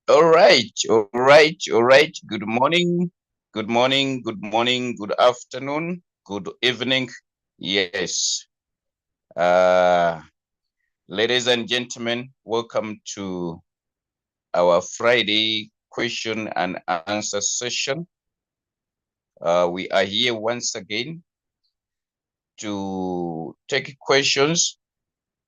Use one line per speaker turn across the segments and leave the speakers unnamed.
All right, all right, all right. Good morning, good morning, good morning, good afternoon, good evening. Yes. Uh, Ladies and gentlemen, welcome to our Friday question and answer session. We are here once again to take questions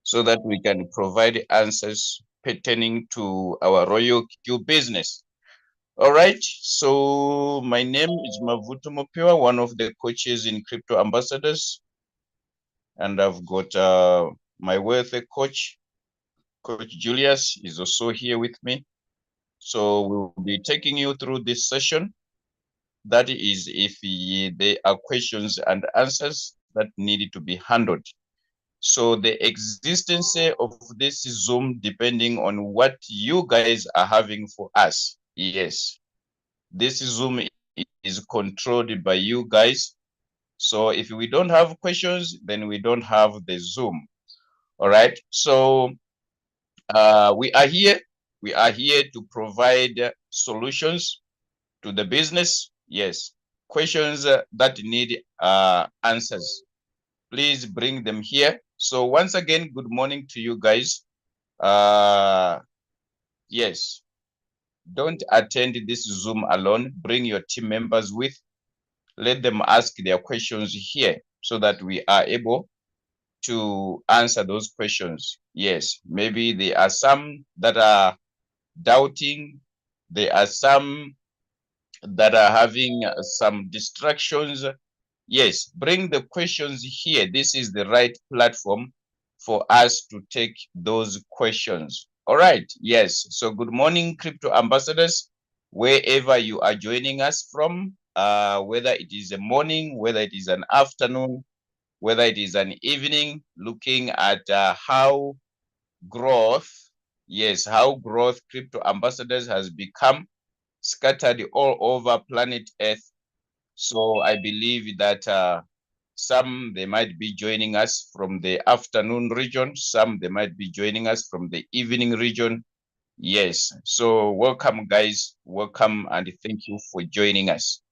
so that we can provide answers pertaining to our Royalq business. All right. So my name is Mavuto Mopiwa, one of the coaches in Crypto Ambassadors, and I've got my wealthy coach, Coach Julius, is also here with me. So we'll be taking you through this session. That is, if there are questions and answers that need to be handled. So the existence of this Zoom depending on what you guys are having for us. Yes, this Zoom is controlled by you guys. So if we don't have questions, then we don't have the Zoom. All right. So we are here. We are here to provide solutions to the business. Yes. Questions that need answers. Please bring them here. So once again, good morning to you guys. Yes. Don't attend this Zoom alone. Bring your team members with. Let them ask their questions here so that we are able to answer those questions. Yes, maybe there are some that are doubting. There are some that are having some distractions. Yes, bring the questions here. This is the right platform for us to take those questions. All right. Yes. So good morning, crypto ambassadors, wherever you are joining us from, whether it is a morning, whether it is an afternoon, whether it is an evening, looking at how growth, yes, how growth crypto ambassadors has become scattered all over planet Earth. So I believe that some they might be joining us from the afternoon region, some they might be joining us from the evening region. Yes. So welcome, guys. Welcome, and thank you for joining us.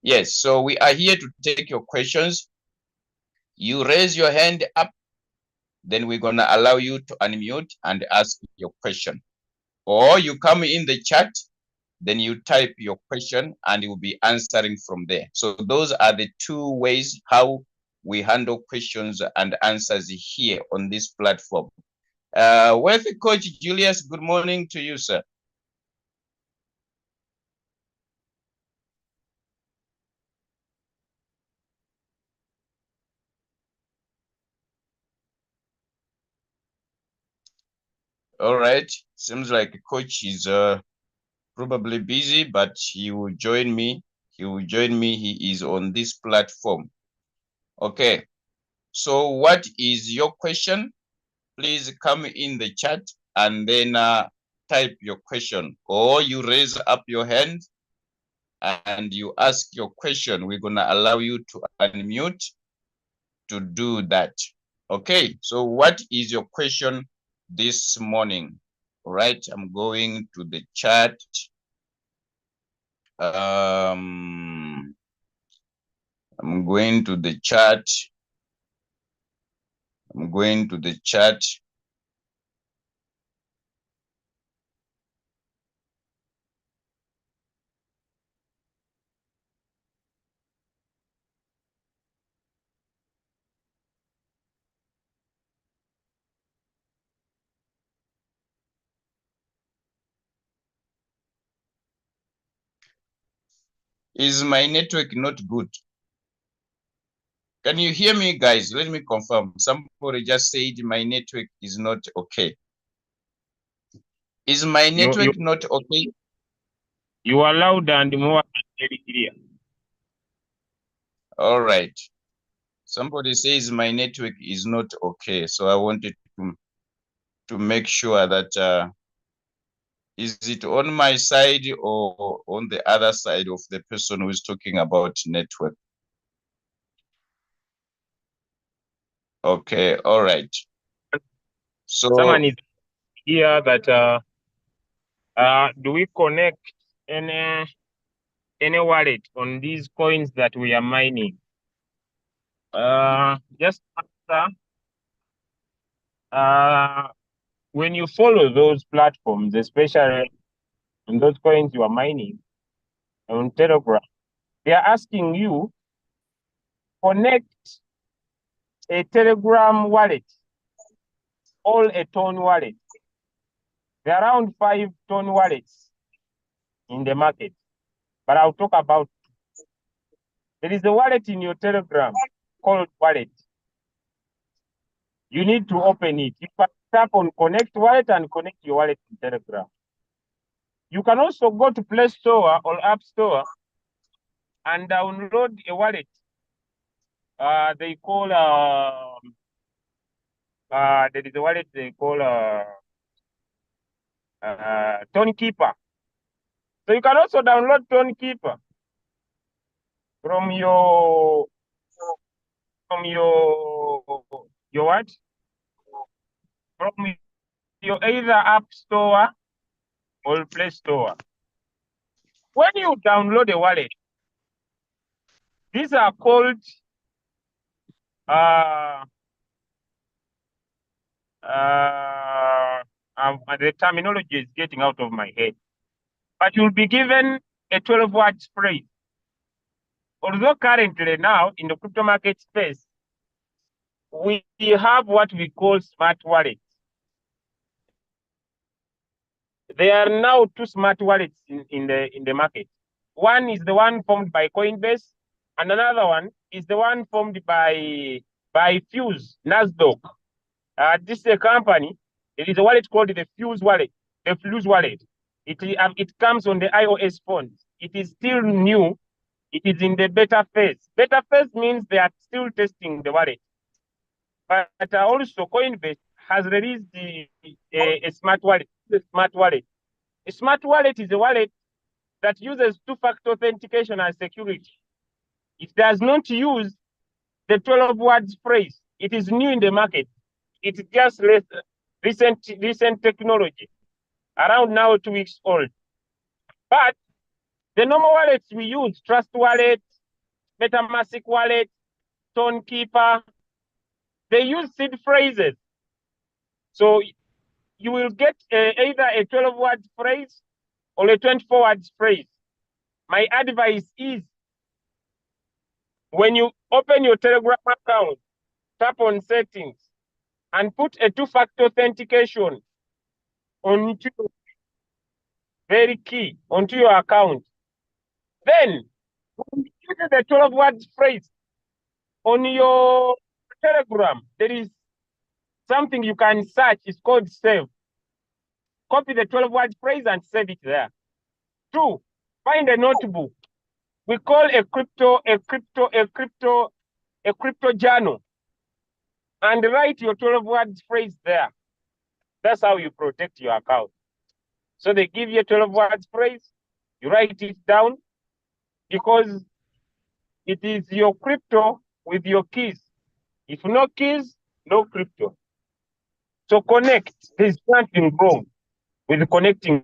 Yes. So we are here to take your questions. You raise your hand up, then we're going to allow you to unmute and ask your question. Or you come in the chat, then you type your question and you'll be answering from there. So those are the two ways how we handle questions and answers here on this platform. Wealthy Coach Julius, good morning to you, sir. All right. Seems like Coach is probably busy, but he will join me. He will join me. He is on this platform. Okay. So what is your question? Please come in the chat and then type your question, or you raise up your hand and you ask your question. We're going to allow you to unmute to do that. Okay, so what is your question this morning? All right, I'm going to the chat. I'm going to the chat. I'm going to the chat. Is my network not good? Can you hear me, guys? Let me confirm. Somebody just said my network is not okay. Is my network not okay?
You are loud and more very clear.
All right. Somebody says my network is not okay. So I wanted to make sure that is it on my side or on the other side of the person who is talking about network? Okay, all right. So
Someone is here that do we connect any wallet on these coins that we are mining? Just after, when you follow those platforms, especially on those coins you are mining on Telegram, they are asking you connect a Telegram wallet, all a ton wallet. There are around 5 ton wallets in the market, but I'll talk about. There is a wallet in your Telegram called wallet. You need to open it. You can tap on connect wallet and connect your wallet to Telegram. You can also go to Play Store or App Store and download a wallet. They call there is a wallet they call Tone Keeper. So you can also download Tone Keeper from your what? From your either App Store or Play Store. When you download a wallet, these are called the terminology is getting out of my head. But you'll be given a 12-word phrase. Although currently now in the crypto market space, we have what we call smart wallets. There are now 2 smart wallets in the market. One is the one formed by Coinbase, and another one is the one formed by Fuse, Nasdaq. This is a company. It is a wallet called the Fuse wallet. The Fuse wallet. It comes on the iOS phones. It is still new. It is in the beta phase. Beta phase means they are still testing the wallet. But also Coinbase has released a smart wallet. A smart wallet is a wallet that uses 2-factor authentication as security. It does not use the 12 words phrase. It is new in the market. It's just recent technology, around now 2 weeks old. But the normal wallets we use, Trust Wallet, MetaMask Wallet, Tone Keeper, they use seed phrases. So you will get either a 12-word phrase or a 24-word phrase. My advice is when you open your Telegram account, tap on settings and put a 2-factor authentication onto very key onto your account. Then when you use the 12-word phrase on your Telegram, there is something you can search. It's called save. Copy the 12-word phrase and save it there. 2, find a notebook. We call a crypto journal, and write your 12-word phrase there. That's how you protect your account. So they give you a 12-word phrase, you write it down, because it is your crypto with your keys. If no keys, no crypto. So connect. There's nothing wrong with connecting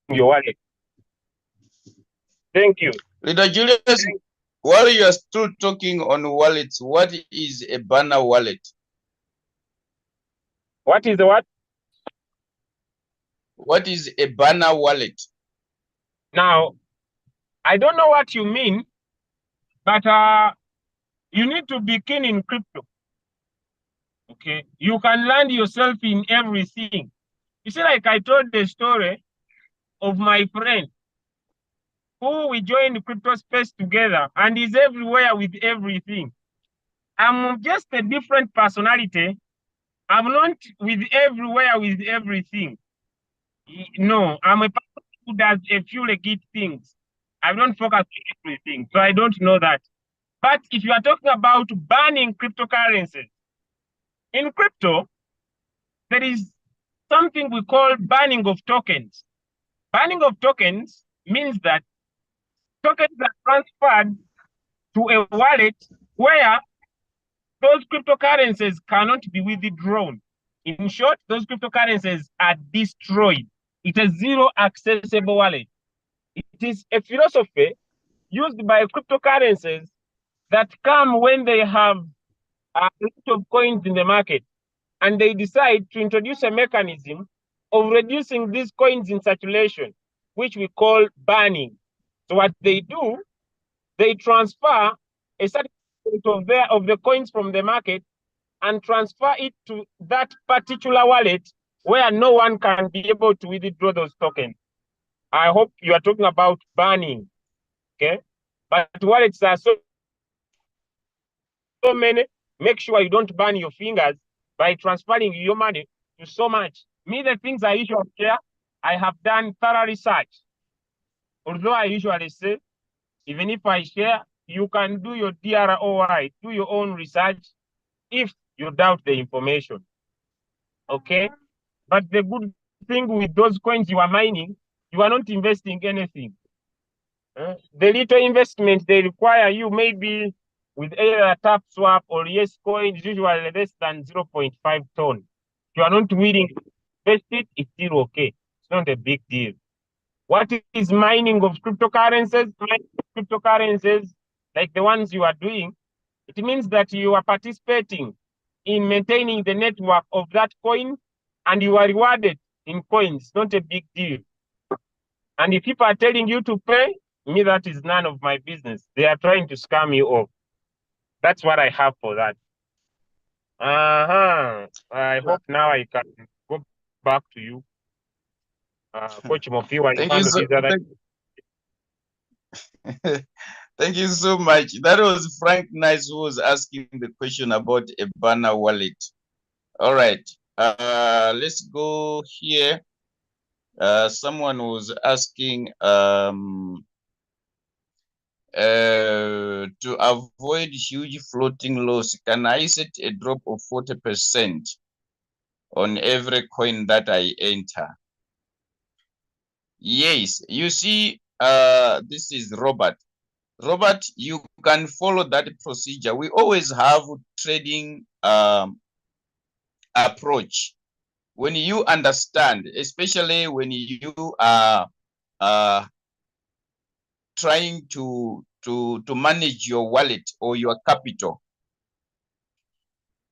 your wallet. Thank you.
Leader Julius, while you are still talking on wallets, what is a banner wallet?
What is the what?
What is a banner wallet?
Now, I don't know what you mean, but you need to be keen in crypto. Okay, you can land yourself in everything. You see, like I told the story of my friend who we joined the crypto space together and is everywhere with everything. I'm just a different personality. I'm not with everywhere with everything. No, I'm a person who does a few legit things. I don't focus on everything, so I don't know that. But if you are talking about banning cryptocurrencies, in crypto, there is something we call banning of tokens. Banning of tokens means that tokens are transferred to a wallet where those cryptocurrencies cannot be withdrawn. In short, those cryptocurrencies are destroyed It's a zero accessible wallet. It is a philosophy used by cryptocurrencies that come when they have a lot of coins in the market, and they decide to introduce a mechanism of reducing these coins in circulation, which we call burning. So what they do, they transfer a certain amount of the coins from the market and transfer it to that particular wallet where no one can be able to withdraw those tokens. I hope you are talking about burning, okay? But wallets are so many. Make sure you don't burn your fingers by transferring your money to so much. Me, the things I usually share, I have done thorough research. Although I usually say, even if I share, you can do your DROI, do your own research if you doubt the information. Okay? But the good thing with those coins you are mining, you are not investing anything. The little investment they require you maybe with either a tap swap or yes coin is usually less than 0.5 ton. If you are not willing to invest it, it's still okay. It's not a big deal. What is mining of cryptocurrencies? Mining of cryptocurrencies, like the ones you are doing, it means that you are participating in maintaining the network of that coin and you are rewarded in coins. It's not a big deal. And if people are telling you to pay, me, that is none of my business. They are trying to scam you off. That's what I have for that. I hope now I can go back to you. Coach Mopiwa, you
Thank you
handle
so
these other.
thank you so much. That was Frank Nice who was asking the question about a banner wallet. All right. Let's go here. Someone was asking to avoid huge floating loss, can I set a drop of 40% on every coin that I enter? Yes, you see, this is Robert. Robert, you can follow that procedure. We always have trading approach. When you understand, especially when you are trying to manage your wallet or your capital,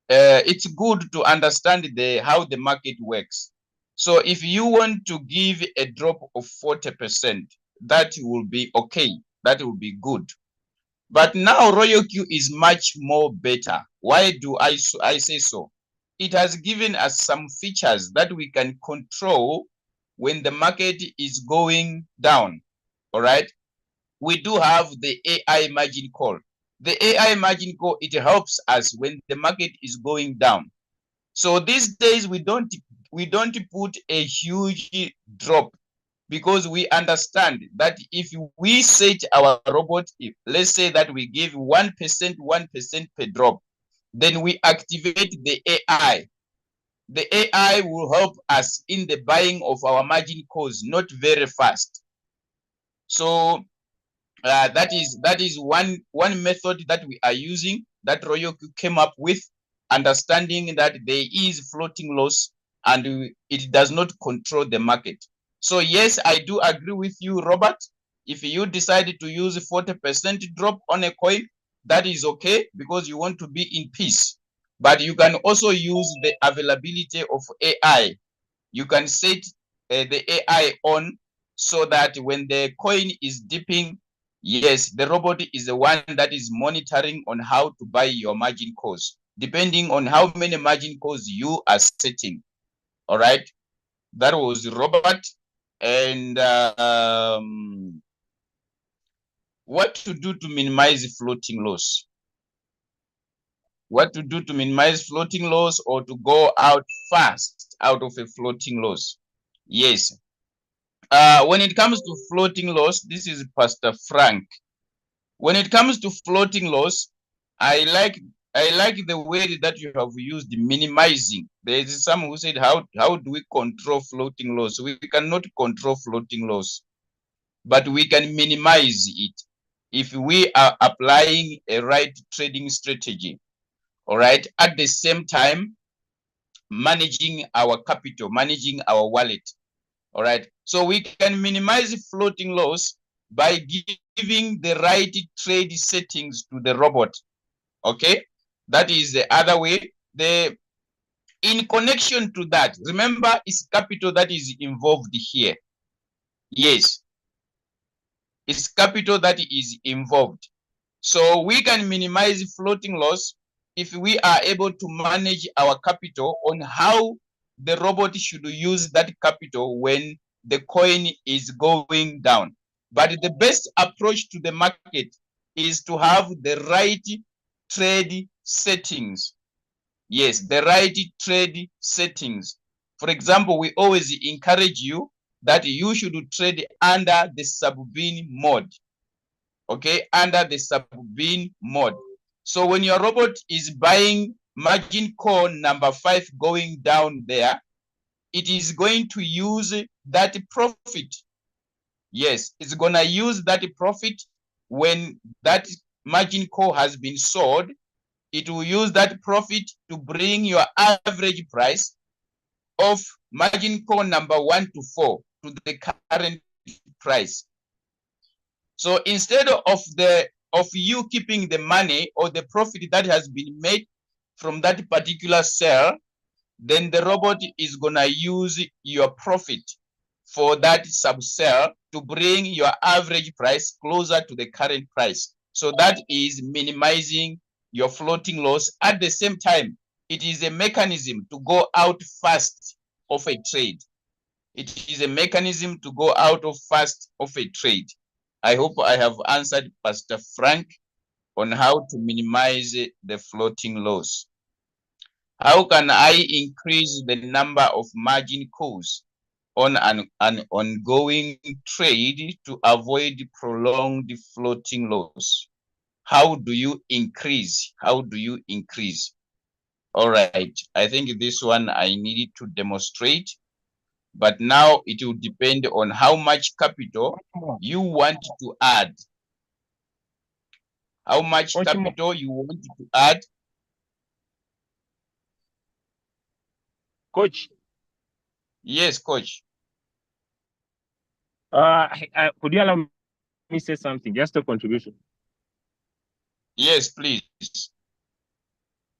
it's good to understand how the market works. So if you want to give a drop of 40%, that will be okay. That will be good. But now Royalq is much more better. Why do I say so? It has given us some features that we can control when the market is going down. All right. We do have the AI margin call. The AI margin call, it helps us when the market is going down. So these days we don't put a huge drop because we understand that if we set our robot, let's say that we give 1% per drop, then we activate the AI. The AI will help us in the buying of our margin calls, not very fast. So that is one method that we are using, that Royalq came up with, understanding that there is floating loss and it does not control the market. So yes, I do agree with you, Robert. If you decide to use 40% drop on a coin, that is okay because you want to be in peace. But you can also use the availability of AI. You can set the AI on so that when the coin is dipping, yes, the robot is the one that is monitoring on how to buy your margin calls, depending on how many margin calls you are setting. All right. That was Robert. And what to do to minimize floating loss? What to do to minimize floating loss or to go out fast out of a floating loss? Yes. When it comes to floating loss, this is Pastor Frank. When it comes to floating loss, I like the way that you have used minimizing. There is someone who said, how do we control floating loss? We cannot control floating loss, but we can minimize it if we are applying a right trading strategy. All right. At the same time, managing our capital, managing our wallet. All right. So we can minimize floating loss by giving the right trade settings to the robot. Okay. That is the other way. In connection to that, remember it's capital that is involved here. Yes. It's capital that is involved. So we can minimize floating loss if we are able to manage our capital on how the robot should use that capital when the coin is going down. But the best approach to the market is to have the right trade settings. Yes, the right trade settings. For example, we always encourage you that you should trade under the sub-bin mode. Okay, under the sub-bin mode. So when your robot is buying margin call number 5 going down there, it is going to use that profit. Yes, it's gonna use that profit when that margin call has been sold. It will use that profit to bring your average price of margin call number 1 to 4 to the current price. So instead of you keeping the money or the profit that has been made from that particular sale, then the robot is gonna use your profit for that sub-sale to bring your average price closer to the current price. So that is minimizing your floating loss. At the same time, it is a mechanism to go out fast of a trade. It is a mechanism to go out of fast of a trade. I hope I have answered Pastor Frank on how to minimize the floating loss. How can I increase the number of margin calls on an ongoing trade to avoid prolonged floating loss? How do you increase? How do you increase? All right, I think this one I needed to demonstrate, but now it will depend on how much capital you want to add. How much capital you want to add?
Coach.
Yes, coach.
Could you allow me say something? Just a contribution.
Yes, please.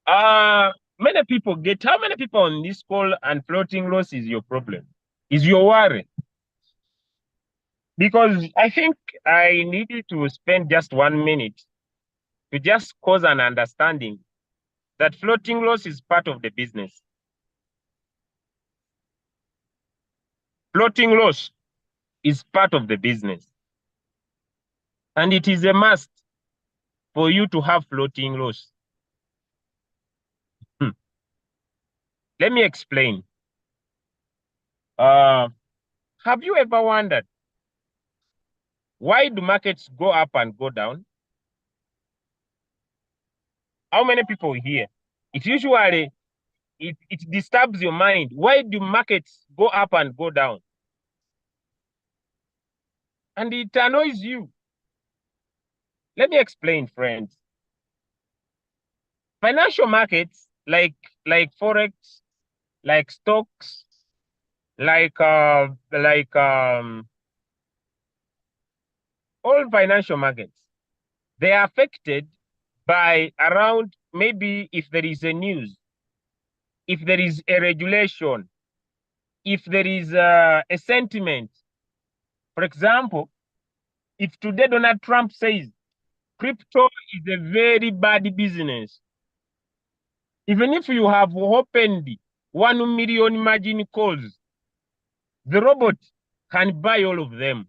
Many people get, how many people on this call and floating loss is your problem? Is your worry? Because I think I needed to spend just 1 minute to just cause an understanding that floating loss is part of the business. Floating loss is part of the business. And it is a must for you to have floating loss. Let me explain. Have you ever wondered why do markets go up and go down? How many people here? It usually it disturbs your mind. Why do markets go up and go down? And it annoys you. Let me explain, friends. Financial markets like Forex, like stocks, like all financial markets, they are affected by around, maybe if there is a news, if there is a regulation, if there is a sentiment. For example, if today Donald Trump says crypto is a very bad business, even if you have opened 1 million margin calls, the robot can buy all of them.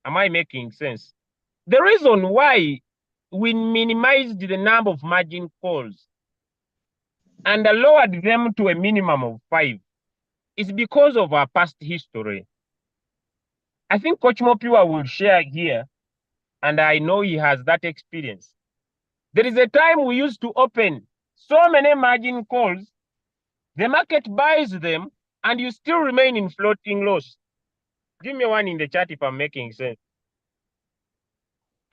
Am I making sense? The reason why we minimized the number of margin calls and lowered them to a minimum of 5 is because of our past history. I think Coach Mopiwa will share here, and I know he has that experience. There is a time we used to open so many margin calls, the market buys them, and you still remain in floating loss. Give me one in the chat if I'm making sense.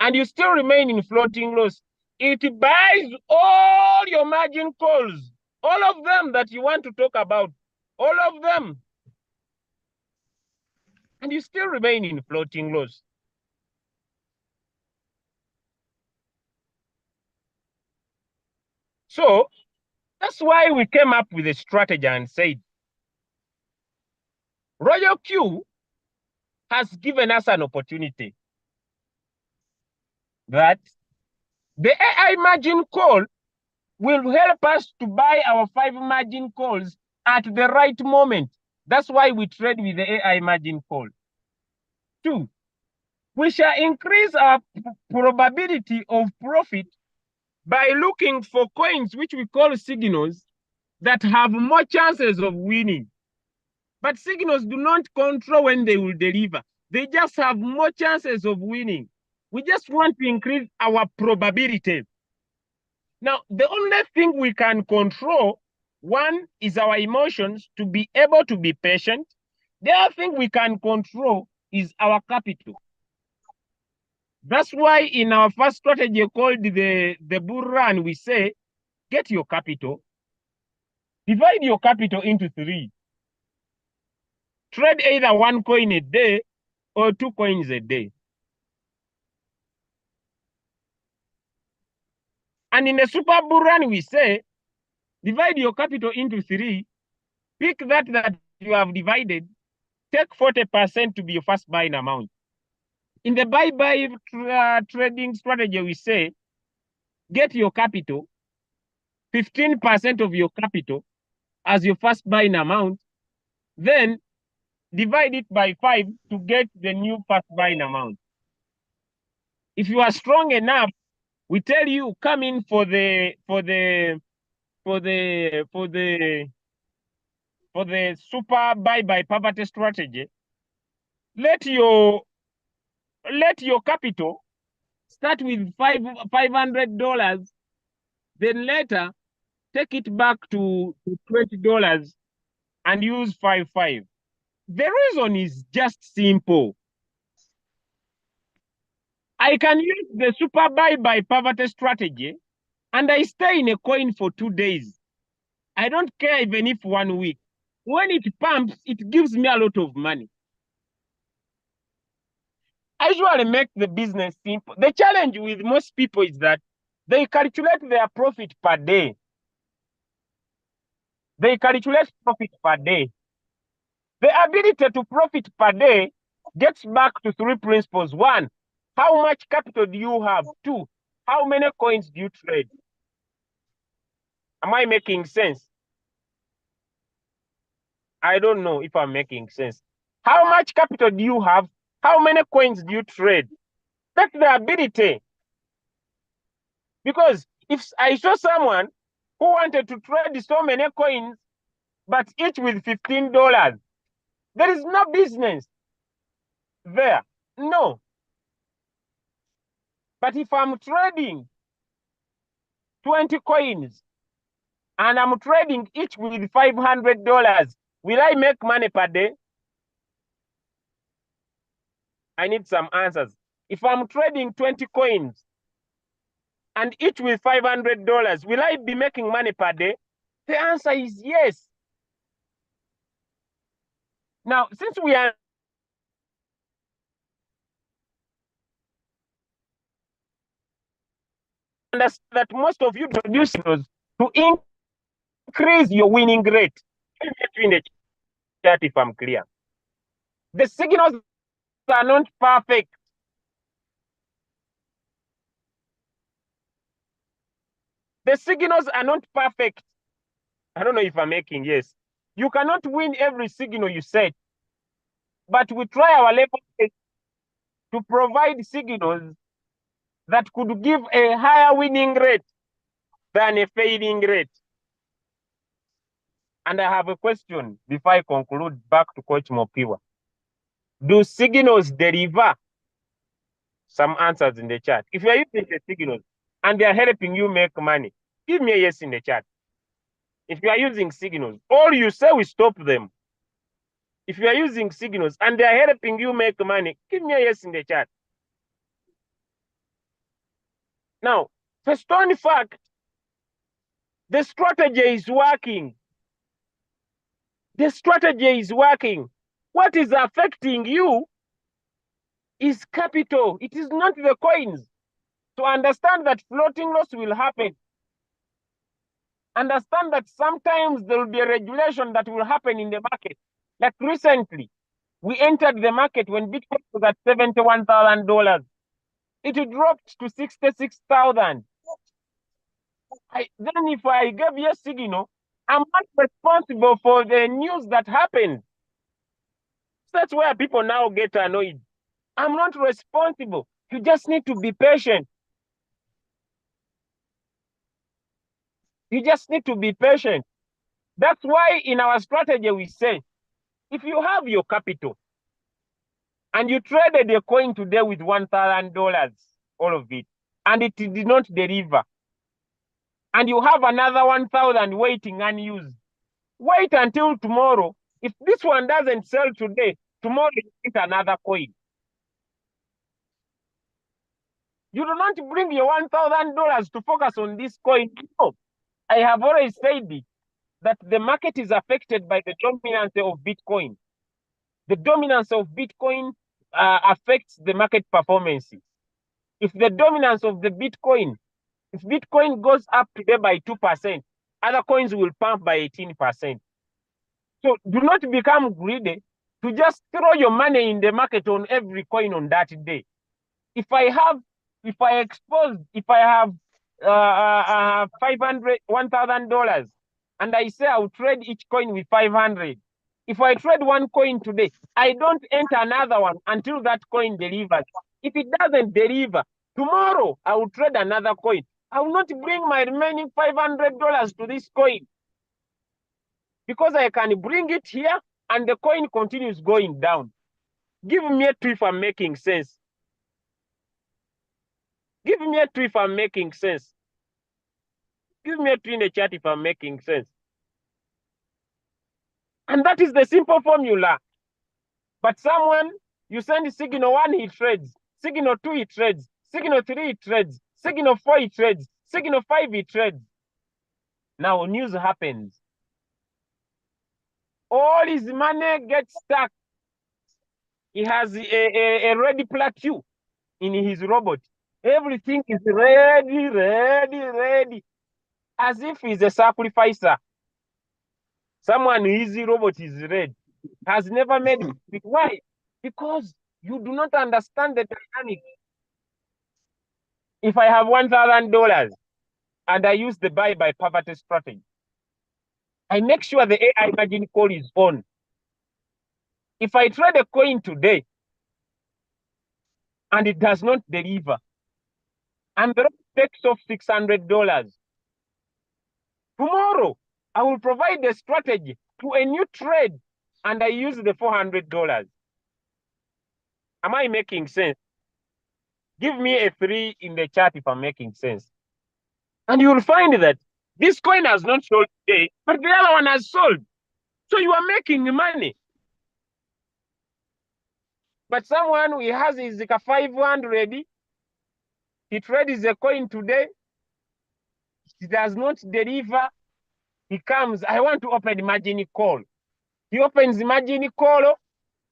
And you still remain in floating loss. It buys all your margin calls, all of them that you want to talk about. All of them. And you still remain in floating loss. So that's why we came up with a strategy and said, Royalq has given us an opportunity that the AI margin call will help us to buy our 5 margin calls at the right moment. That's why we trade with the AI margin call. 2, we shall increase our probability of profit by looking for coins which we call signals that have more chances of winning. But signals do not control when they will deliver. They just have more chances of winning. We just want to increase our probability. Now, the only thing we can control, one is our emotions, to be able to be patient. The other thing we can control is our capital. That's why in our first strategy called the bull run, we say, get your capital, divide your capital into 3. Trade either 1 coin a day or 2 coins a day. And in the super bull run, we say, divide your capital into 3, pick that you have divided, take 40% to be your first buying amount. In the buy trading strategy, we say, get your capital, 15% of your capital as your first buying amount, then divide it by 5 to get the new first buying amount. If you are strong enough, we tell you come in for the super buy by poverty strategy. Let your capital start with $500, then later take it back to $20 and use 5. The reason is just simple. I can use the super buy by poverty strategy and I stay in a coin for 2 days. I don't care even if 1 week. When it pumps, it gives me a lot of money. I usually make the business simple. The challenge with most people is that they calculate their profit per day. They calculate profit per day. The ability to profit per day gets back to 3 principles. 1, how much capital do you have? 2, how many coins do you trade? Am I making sense? I don't know if I'm making sense. How much capital do you have? How many coins do you trade? That's the ability. Because if I saw someone who wanted to trade so many coins, but each with $15, there is no business there. No. But if I'm trading 20 coins and I'm trading each with $500, will I make money per day? I need some answers. If I'm trading 20 coins and each with $500, will I be making money per day? The answer is yes. Now, since we are understand that most of you produce signals to increase your winning rate. In the chat, if I'm clear, the signals are not perfect. The signals are not perfect. I don't know if I'm making yes. You cannot win every signal you set, but we try our level to provide signals that could give a higher winning rate than a failing rate. And I have a question before I conclude, back to Coach Mopiwa. Do signals deliver? Some answers in the chat. If you are using the signals and they are helping you make money, give me a yes in the chat. If you are using signals, or you say we stop them. If you are using signals and they are helping you make money, give me a yes in the chat. Now, for stone fact, the strategy is working. The strategy is working. What is affecting you is capital. It is not the coins. To understand that floating loss will happen. Understand that sometimes there will be a regulation that will happen in the market. Like recently, we entered the market when Bitcoin was at $71,000. It dropped to 66,000. Then if I gave you a signal, I'm not responsible for the news that happened. That's where people now get annoyed. I'm not responsible. You just need to be patient. You just need to be patient. That's why in our strategy we say, if you have your capital and you traded a coin today with $1,000, all of it, and it did not deliver, and you have another 1,000 waiting unused, wait until tomorrow. If this one doesn't sell today, tomorrow you get another coin. You do not bring your $1,000 to focus on this coin. No, I have already said it, that the market is affected by the dominance of Bitcoin. The dominance of Bitcoin affects the market performance. If the dominance of the Bitcoin, if Bitcoin goes up today by 2%, other coins will pump by 18%. So do not become greedy to just throw your money in the market on every coin on that day. If I have $1,000 and I say I'll trade each coin with 500. If I trade one coin today, I don't enter another one until that coin delivers. If it doesn't deliver, tomorrow I will trade another coin. I will not bring my remaining $500 to this coin because I can bring it here and the coin continues going down. Give me a two if I'm making sense. Give me a two if I'm making sense. Give me a two in the chat if I'm making sense. And that is the simple formula. But someone, you send signal 1, he trades. Signal 2, he trades. Signal 3, he trades. Signal 4, he trades. Signal 5, he trades. Now news happens. All his money gets stuck. He has a ready plateau in his robot. Everything is ready. As if he's a sacrificer. Someone whose robot is ready has never made it. Why? Because you do not understand the dynamic. If I have $1,000 and I use the buy by poverty strategy, I make sure the AI margin call is on. If I trade a coin today and it does not deliver, and the robot takes off $600, tomorrow I will provide the strategy to a new trade and I use the $400. Am I making sense? Give me a 3 in the chat if I'm making sense. And you will find that this coin has not sold today, but the other one has sold. So you are making money. But someone who has his 500, he trades a coin today, he does not deliver, he comes, I want to open margin call. He opens the margin call,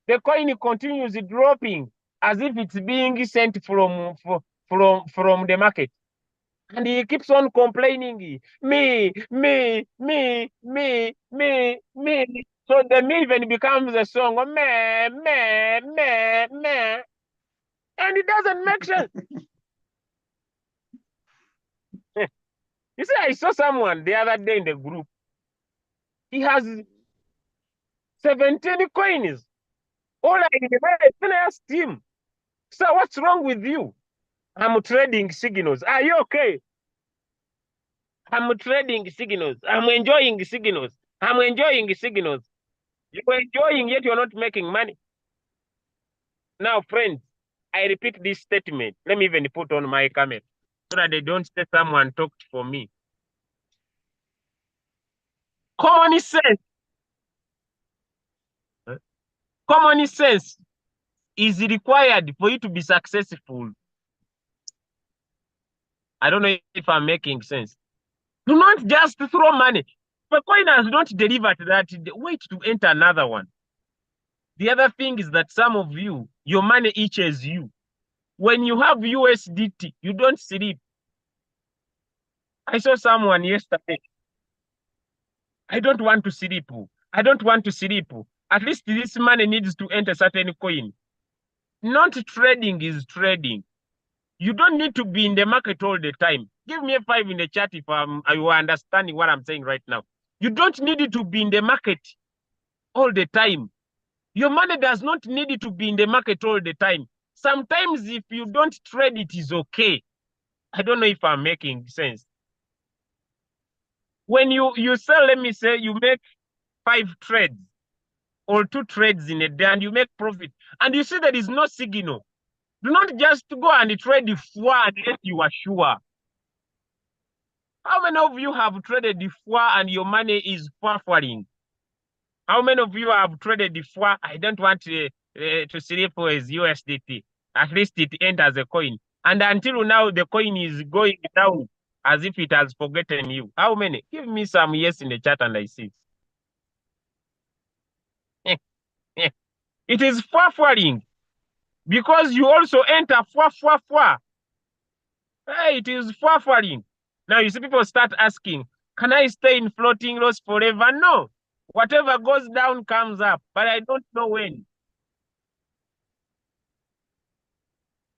the coin continues dropping as if it's being sent from the market. And he keeps on complaining, me. So the me even becomes a song, me. And it doesn't make sense. You see, I saw someone the other day in the group. He has 17 coins. All I asked him, so what's wrong with you? I'm trading signals. Are you okay? I'm trading signals. I'm enjoying signals. I'm enjoying signals. You're enjoying, yet you're not making money. Now, friends, I repeat this statement. Let me even put on my camera so that they don't say someone talked for me. Common sense. Common sense is required for you to be successful. I don't know if I'm making sense. Do not just throw money. The coin has not delivered that. Wait to enter another one. The other thing is that some of you, your money itches you. When you have USDT, you don't sleep. I saw someone yesterday. I don't want to sleep. I don't want to sleep. At least this money needs to enter certain coin. Not trading is trading. You don't need to be in the market all the time. Give me a 5 in the chat if you are understanding what I'm saying right now. You don't need to be in the market all the time. Your money does not need to be in the market all the time. Sometimes if you don't trade, it is okay. I don't know if I'm making sense. When you sell, let me say you make 5 trades or 2 trades in a day and you make profit and you see there is no signal. Do not just go and trade the FUA unless you are sure. How many of you have traded the FUA and your money is falling? How many of you have traded the FUA? I don't want to sleep with USDT. At least it enters a coin. And until now, the coin is going down as if it has forgotten you. How many? Give me some yes in the chat and I see. It is falling because you also enter FUA. Hey, it is falling. Now you see people start asking, can I stay in floating loss forever? No. Whatever goes down comes up, but I don't know when.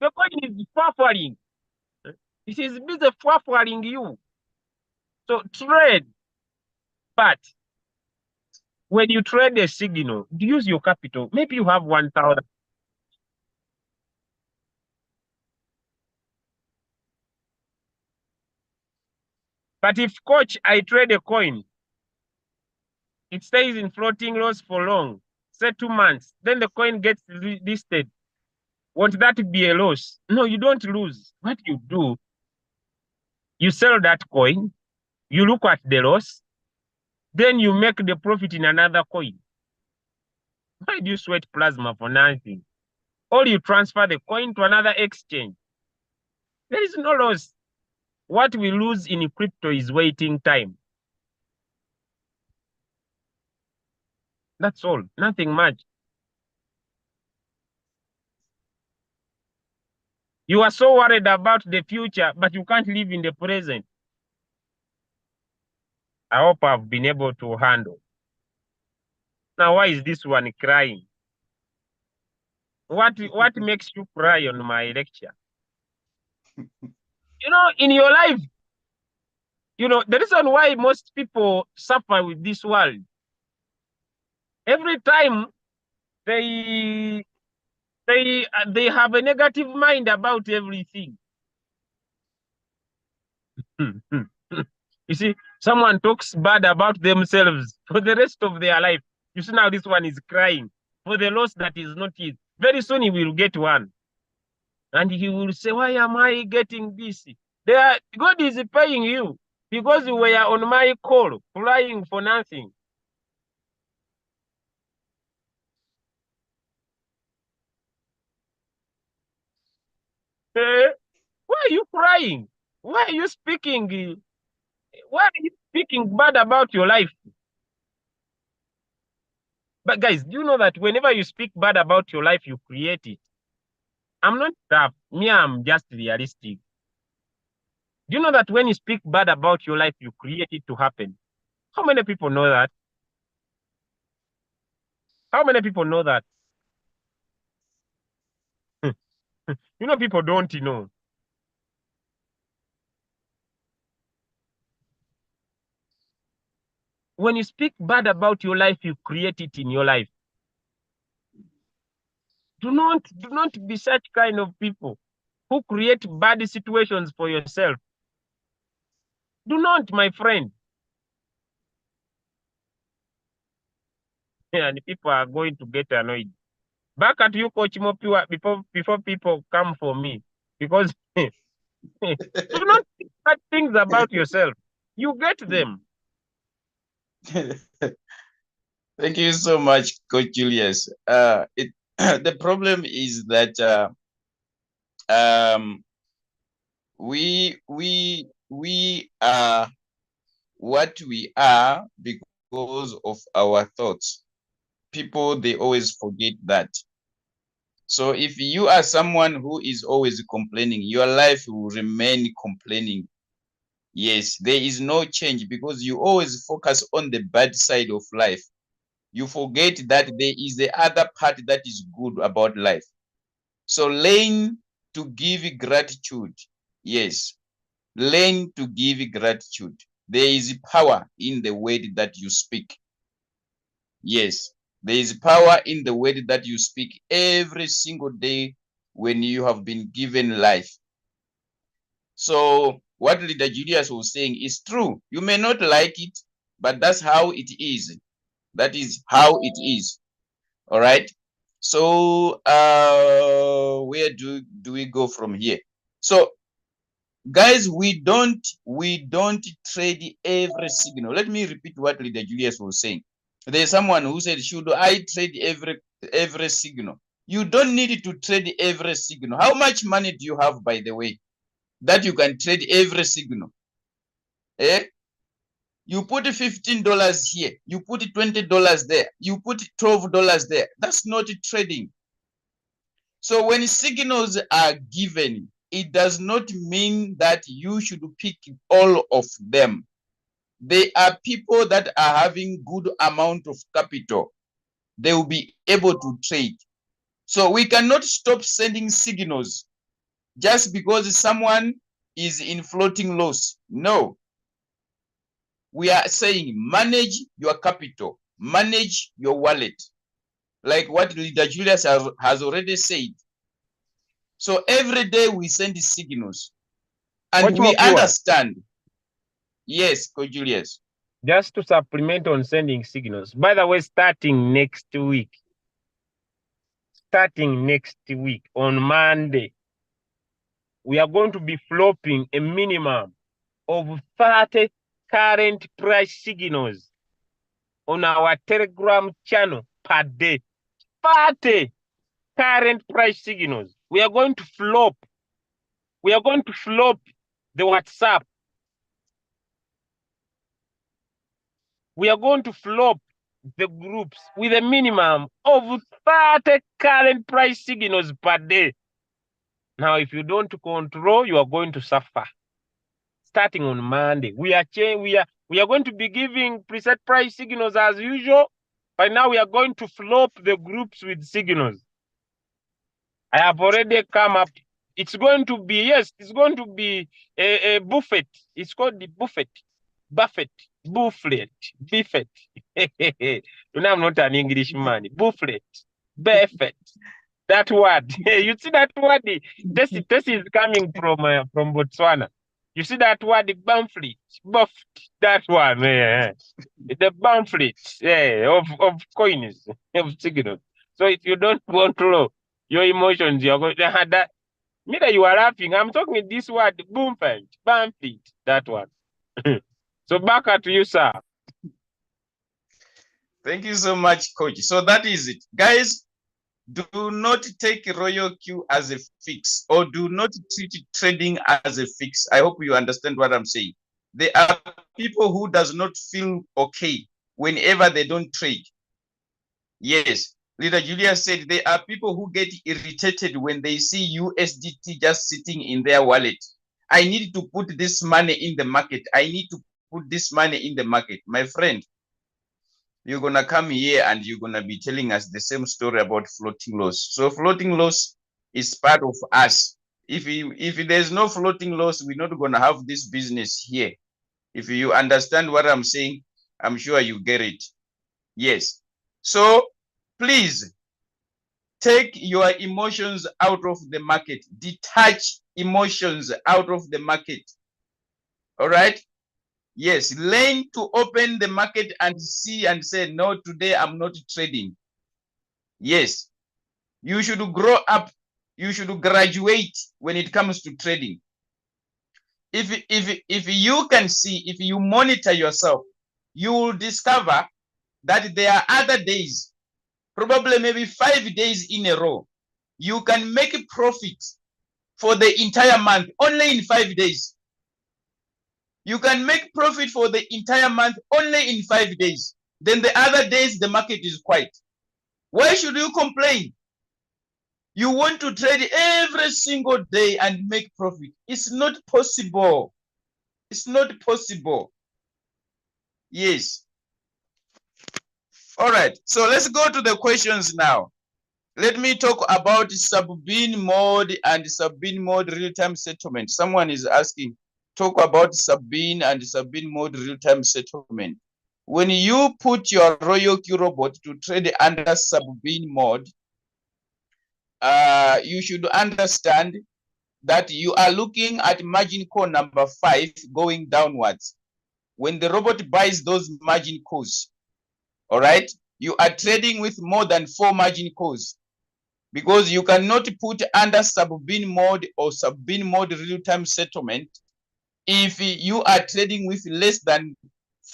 The coin is falling. It is busy falling you. So trade, but when you trade a signal, use your capital. Maybe you have 1,000. But if coach, I trade a coin, it stays in floating loss for long, say 2 months, then the coin gets listed. Won't that be a loss? No, you don't lose. What you do, you sell that coin, you look at the loss, then you make the profit in another coin. Why do you sweat plasma for nothing? Or you transfer the coin to another exchange. There is no loss. What we lose in crypto is waiting time. That's all, nothing much. You are so worried about the future, but you can't live in the present. I hope I've been able to handle. Now, why is this one crying? What makes you cry on my lecture? In your life, the reason why most people suffer with this world, every time they have a negative mind about everything. You see, someone talks bad about themselves for the rest of their life. You see now this one is crying for the loss that is not his. Very soon he will get one. And he will say, why am I getting this? God is paying you because you were on my call, crying for nothing. Why are you crying? Why are you speaking? Why are you speaking bad about your life? But guys, do you know that whenever you speak bad about your life, you create it? I'm not tough. Me, I'm just realistic. Do you know that when you speak bad about your life, you create it to happen? How many people know that? How many people know that? People don't know. When you speak bad about your life, you create it in your life. Do not be such kind of people who create bad situations for yourself. Do not, my friend. And people are going to get annoyed. Back at you, Coach Mopiwa, before people come for me. Because do not think bad things about yourself. You get them.
Thank you so much, Coach Julius. The problem is that we are what we are because of our thoughts. People, they always forget that. So if you are someone who is always complaining, your life will remain complaining. Yes, there is no change because you always focus on the bad side of life. You forget that there is the other part that is good about life. So learn to give gratitude. Yes, learn to give gratitude. There is power in the word that you speak. Yes, there is power in the word that you speak every single day when you have been given life. So what Leader Julius was saying is true. You may not like it, but that's how it is. That is how it is. All right. So where do we go from here? So guys, we don't trade every signal. Let me repeat what Leader Julius was saying. There's someone who said, should I trade every signal? You don't need to trade every signal. How much money do you have, by the way, that you can trade every signal? Eh? You put $15 here, you put $20 there, you put $12 there. That's not trading. So when signals are given, it does not mean that you should pick all of them. There are people that are having good amount of capital. They will be able to trade. So we cannot stop sending signals just because someone is in floating loss. No. We are saying manage your capital, manage your wallet, like what Leader Julius has already said. So every day we send signals and
Much more
we
viewers.
understand. Yes, Julius.
Just to supplement on sending signals. By the way, starting next week on Monday, we are going to be flopping a minimum of 30 current price signals on our Telegram channel per day. 30 current price signals. We are going to flop. We are going to flop the WhatsApp. We are going to flop the groups with a minimum of 30 current price signals per day. Now, if you don't control, you are going to suffer. Starting on Monday, we are going to be giving preset price signals as usual. But now we are going to flop the groups with signals. I have already come up. It's going to be a buffet. It's called the buffet. Buffet. Buffet. Buffet. You know, I'm not an Englishman. Buffet. Buffet. That word. You see that word? This is coming from Botswana. You see that word, pamphlet. Buff. That one. The pamphlet of coins, of signals. So if you don't control your emotions, you're going to have that. Me that you are laughing, I'm talking this word, pamphlet, that one. So back at you, sir.
Thank you so much, Coach. So that is it. Guys, do not take Royalq as a fix, or do not treat trading as a fix. I hope you understand what I'm saying. There are people who does not feel okay whenever they don't trade. Yes, Leader Julia said there are people who get irritated when they see USDT just sitting in their wallet. I need to put this money in the market. I need to put this money in the market. My friend, you're going to come here and you're going to be telling us the same story about floating loss. So floating loss is part of us. If there's no floating loss, we're not going to have this business here. If you understand what I'm saying, I'm sure you get it. Yes. So please take your emotions out of the market. Detach emotions out of the market. All right? Yes, learn to open the market and see and say, no, today I'm not trading. Yes, you should grow up. You should graduate when it comes to trading. If you can see, if you monitor yourself, you will discover that there are other days, probably maybe 5 days in a row, you can make profit for the entire month only in 5 days. You can make profit for the entire month only in 5 days. Then the other days, the market is quiet. Why should you complain? You want to trade every single day and make profit. It's not possible. It's not possible. Yes. All right. So let's go to the questions now. Let me talk about sub-bin mode and sub-bin mode real-time settlement. Someone is asking, talk about sub-bin and sub-bin mode real-time settlement. When you put your Royalq robot to trade under sub-bin mode, you should understand that you are looking at margin call number 5 going downwards. When the robot buys those margin calls, all right, you are trading with more than 4 margin calls, because you cannot put under sub-bin mode or sub-bin mode real-time settlement if you are trading with less than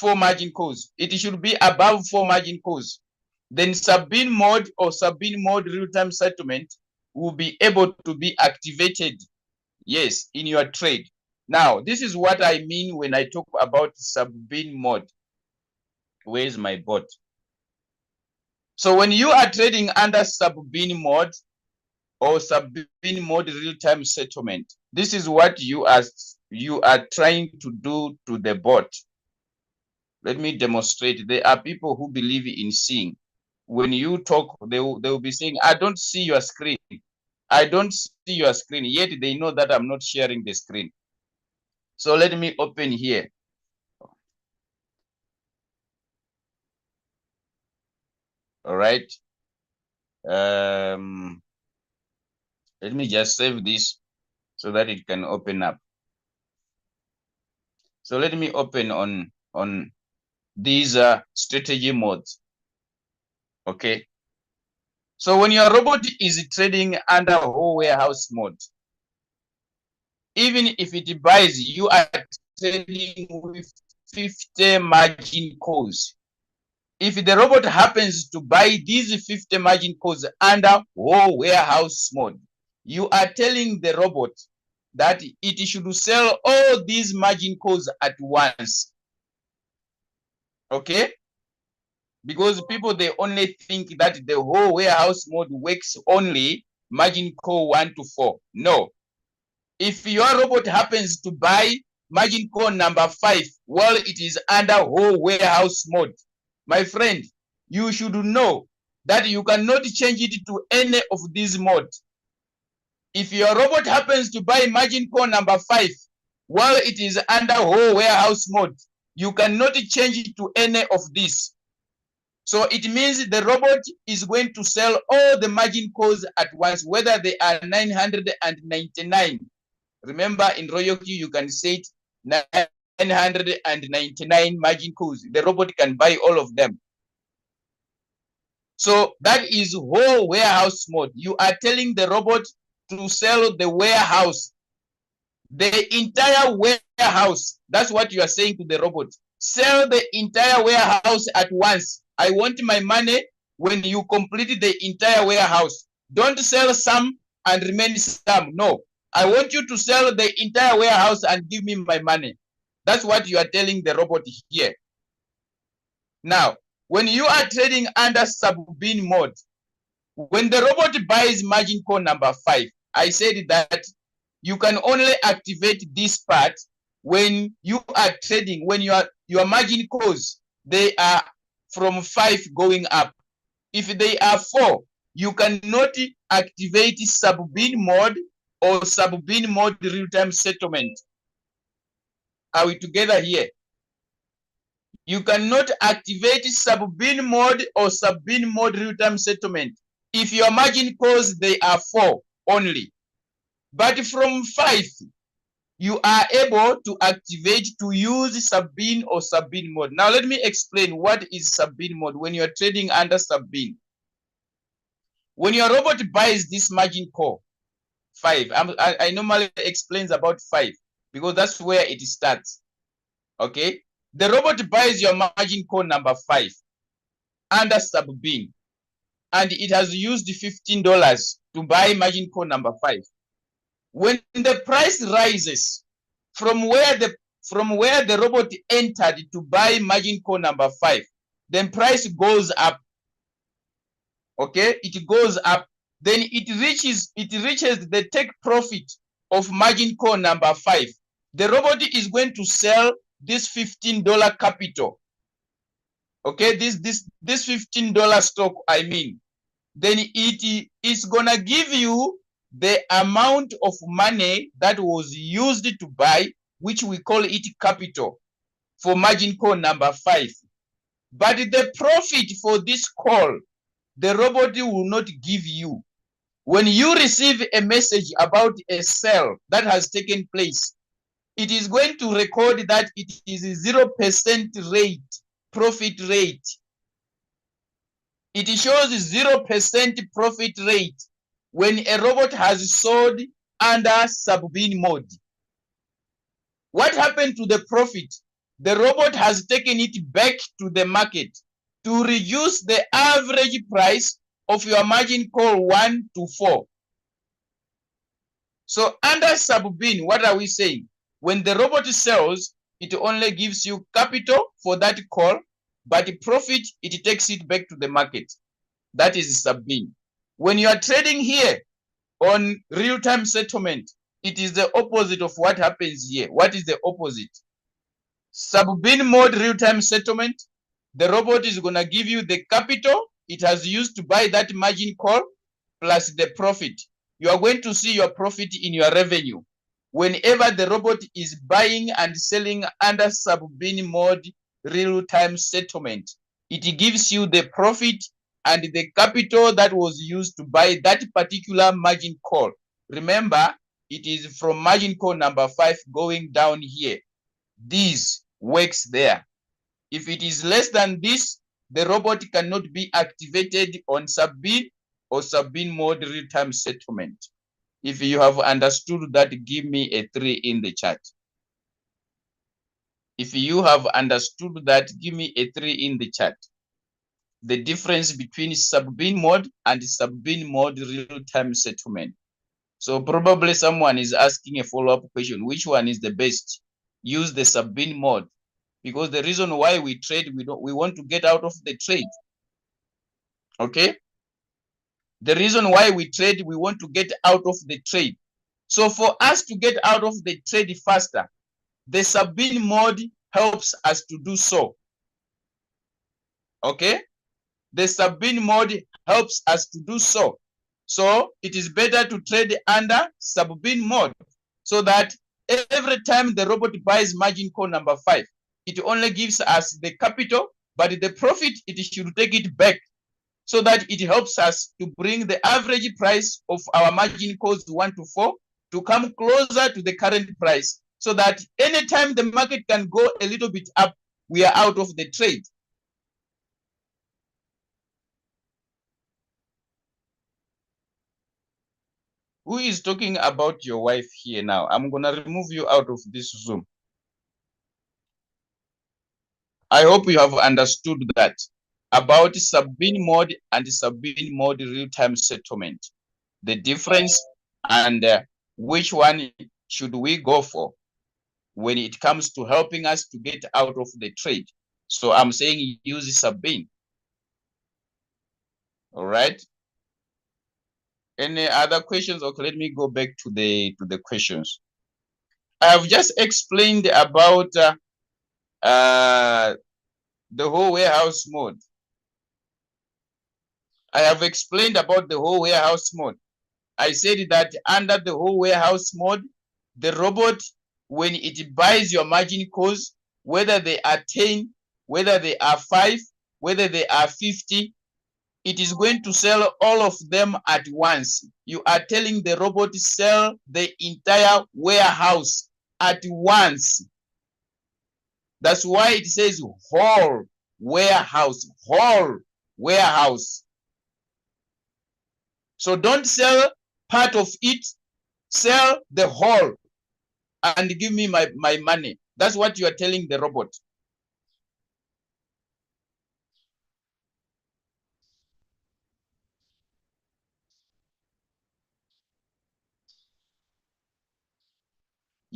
4 margin calls. It should be above 4 margin calls. Then sub-bin mode or sub-bin mode real-time settlement will be able to be activated, yes, in your trade. Now, this is what I mean when I talk about sub-bin mode. Where's my bot? So when you are trading under sub-bin mode or sub-bin mode real-time settlement, this is what you are trying to do to the bot. Let me demonstrate. There are people who believe in seeing. When you talk, they will be saying, I don't see your screen. I don't see your screen. Yet they know that I'm not sharing the screen. So let me open here. All right. Let me just save this so that it can open up. So let me open on these strategy modes. Okay. So when your robot is trading under whole warehouse mode, even if it buys, you are trading with 50 margin calls. If the robot happens to buy these 50 margin calls under whole warehouse mode, you are telling the robot that it should sell all these margin calls at once. Okay? Because people, they only think that the whole warehouse mode works only margin call 1 to 4. No. If your robot happens to buy margin call number 5 while it is under whole warehouse mode, my friend, you should know that you cannot change it to any of these modes. If your robot happens to buy margin call number 5 while it is under whole warehouse mode, you cannot change it to any of these. So it means the robot is going to sell all the margin calls at once, whether they are 999. Remember, in Royalq, you can say it 999 margin calls. The robot can buy all of them. So that is whole warehouse mode. You are telling the robot to sell the warehouse, the entire warehouse. That's what you are saying to the robot. Sell the entire warehouse at once. I want my money when you complete the entire warehouse. Don't sell some and remain some. No, I want you to sell the entire warehouse and give me my money. That's what you are telling the robot here. Now, when you are trading under sub-bin mode, when the robot buys margin call number 5, I said that you can only activate this part when you are trading, when your margin calls, they are from 5 going up. If they are 4, you cannot activate sub-bin mode or sub-bin mode real-time settlement. Are we together here? You cannot activate sub-bin mode or sub-bin mode real-time settlement if your margin calls, they are 4 only. But from 5, you are able to activate to use sub-bin or sub-bin mode. Now let me explain what is sub-bin mode when you're trading under sub-bin. When your robot buys this margin call 5, I normally explains about 5 because that's where it starts. Okay, the robot buys your margin call number 5 under sub-bin, and it has used $15 to buy margin call number 5. When the price rises from where the from where the robot entered to buy margin call number 5, then price goes up. Okay, it goes up. Then it reaches the take profit of margin call number 5. The robot is going to sell this $15 capital. Okay, this $15 stock, I mean. Then it is gonna give you the amount of money that was used to buy, which we call it capital, for margin call number 5. But the profit for this call, the robot will not give you. When you receive a message about a sale that has taken place, it is going to record that it is a 0% rate, profit rate. It shows 0% profit rate when a robot has sold under sub-bin mode. What happened to the profit? The robot has taken it back to the market to reduce the average price of your margin call 1 to 4. So under sub-bin, what are we saying? When the robot sells, it only gives you capital for that call, but profit, it takes it back to the market. That is sub-bin. When you are trading here on real-time settlement, it is the opposite of what happens here. What is the opposite? Sub-bin mode real-time settlement, the robot is going to give you the capital it has used to buy that margin call plus the profit. You are going to see your profit in your revenue. Whenever the robot is buying and selling under sub-bin mode real-time settlement, it gives you the profit and the capital that was used to buy that particular margin call. Remember, it is from margin call number 5 going down here. This works there. If it is less than this, the robot cannot be activated on sub-bin or sub-bin mode real-time settlement. If you have understood that, give me a 3 in the chat. If you have understood that, give me a 3 in the chat. The difference between sub-bin mode and sub-bin mode real-time settlement. So probably someone is asking a follow-up question. Which one is the best? Use the sub-bin mode, because the reason why we trade, we want to get out of the trade. Okay? The reason why we trade, we want to get out of the trade. So for us to get out of the trade faster, the sub-bin mode helps us to do so. Okay? The sub-bin mode helps us to do so. So it is better to trade under sub-bin mode, so that every time the robot buys margin call number 5, it only gives us the capital, but the profit, it should take it back, so that it helps us to bring the average price of our margin calls 1 to 4 to come closer to the current price, so that anytime the market can go a little bit up, we are out of the trade. Who is talking about your wife here now? I'm going to remove you out of this Zoom. I hope you have understood that about sub-bin mode and sub-bin mode real-time settlement. The difference and which one should we go for when it comes to helping us to get out of the trade. So I'm saying use sub-bin. All right. Any other questions? Okay, let me go back to the questions. I have just explained about the whole warehouse mode. I have explained about the whole warehouse mode. I said that under the whole warehouse mode, the robot, when it buys your margin calls, whether they are 10, whether they are 5, whether they are 50, it is going to sell all of them at once. You are telling the robot to sell the entire warehouse at once. That's why it says whole warehouse, whole warehouse. So don't sell part of it, sell the whole and give me my money. That's what you are telling the robot.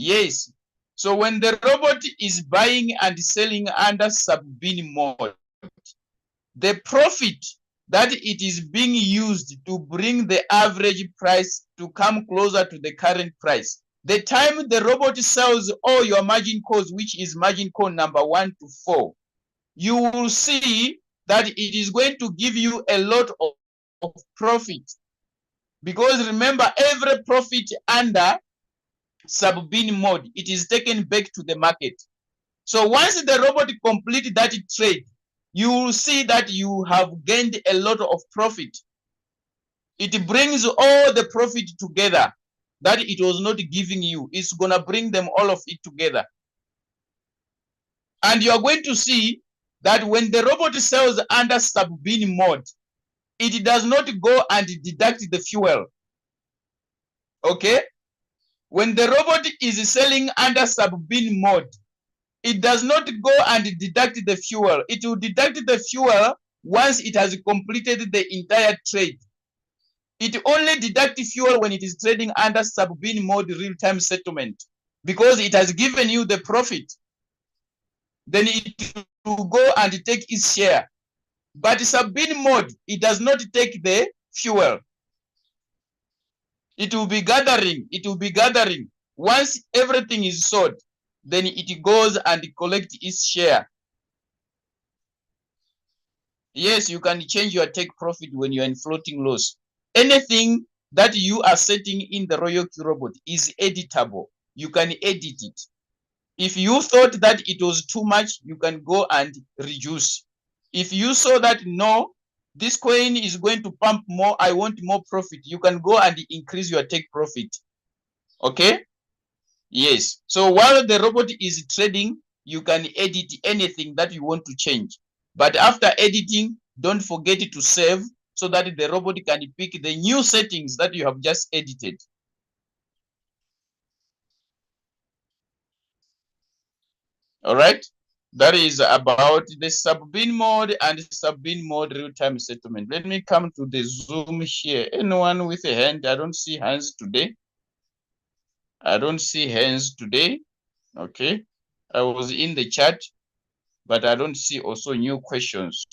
Yes. So when the robot is buying and selling under sub-bin mode, the profit that it is being used to bring the average price to come closer to the current price. The time the robot sells all your margin calls, which is margin call number 1 to 4, you will see that it is going to give you a lot of profit. Because remember, every profit under sub-bin mode, it is taken back to the market. So once the robot completes that trade, you will see that you have gained a lot of profit. It brings all the profit together that it was not giving you. It's going to bring them all of it together. And you are going to see that when the robot sells under sub-bin mode, it does not go and deduct the fuel. Okay? When the robot is selling under sub-bin mode, it does not go and deduct the fuel. It will deduct the fuel once it has completed the entire trade. It only deducts fuel when it is trading under sub-bin mode real-time settlement, because it has given you the profit. Then it will go and take its share. But sub-bin mode, it does not take the fuel. It will be gathering. It will be gathering. Once everything is sold, then it goes and collects its share. Yes, you can change your take profit when you're in floating loss. Anything that you are setting in the Royalq robot is editable. You can edit it. If you thought that it was too much, you can go and reduce. If you saw that, no, this coin is going to pump more, I want more profit, you can go and increase your take profit. Okay? Yes. So while the robot is trading, you can edit anything that you want to change. But after editing, don't forget to save so that the robot can pick the new settings that you have just edited. All right? That is about the sub-bin mode and sub-bin mode real-time settlement. Let me come to the Zoom here. Anyone with a hand? I don't see hands today. I don't see hands today. Okay. I was in the chat, but I don't see also new questions.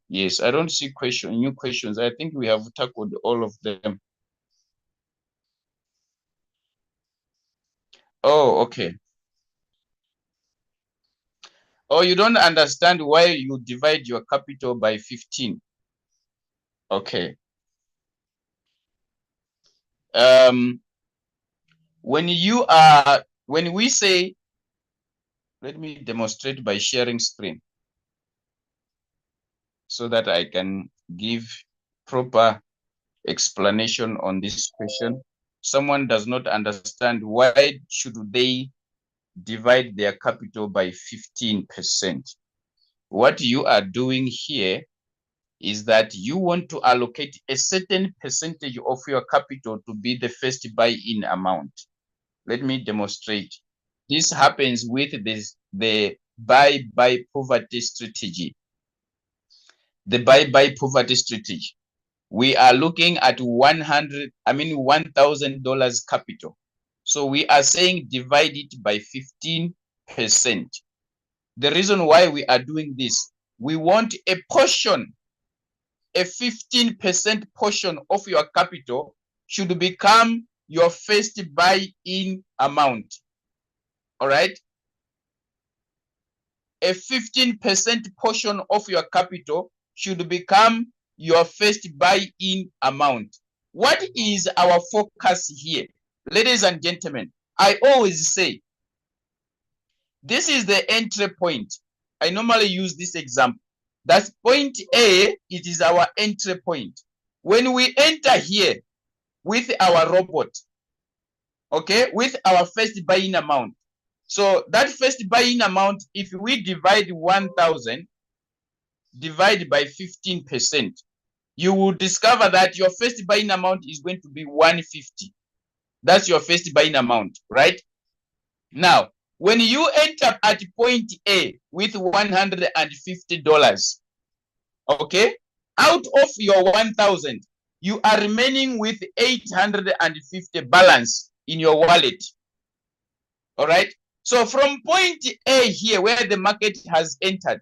Yes, I don't see new questions. I think we have tackled all of them. Oh, okay. Oh, you don't understand why you divide your capital by 15. Okay. When we say, let me demonstrate by sharing screen so that I can give proper explanation on this question. Someone does not understand why should they divide their capital by 15%. What you are doing here is that you want to allocate a certain percentage of your capital to be the first buy-in amount. Let me demonstrate. This happens with the buy poverty strategy. The buy poverty strategy. We are looking at $1,000 capital. So we are saying divide it by 15%. The reason why we are doing this, we want a portion, a 15% portion of your capital should become your first buy-in amount. All right? A 15% portion of your capital should become your first buy-in amount. What is our focus here? Ladies and gentlemen, I always say, this is the entry point. I normally use this example. That's point A, it is our entry point. When we enter here with our robot, okay, with our first buy-in amount. So that first buy-in amount, if we divide 1,000, divide by 15%, you will discover that your first buy-in amount is going to be 150. That's your first buy-in amount, right? Now, when you enter at point A with $150, okay, out of your 1,000, you are remaining with 850 balance. in your wallet. All right. So from point A here, where the market has entered,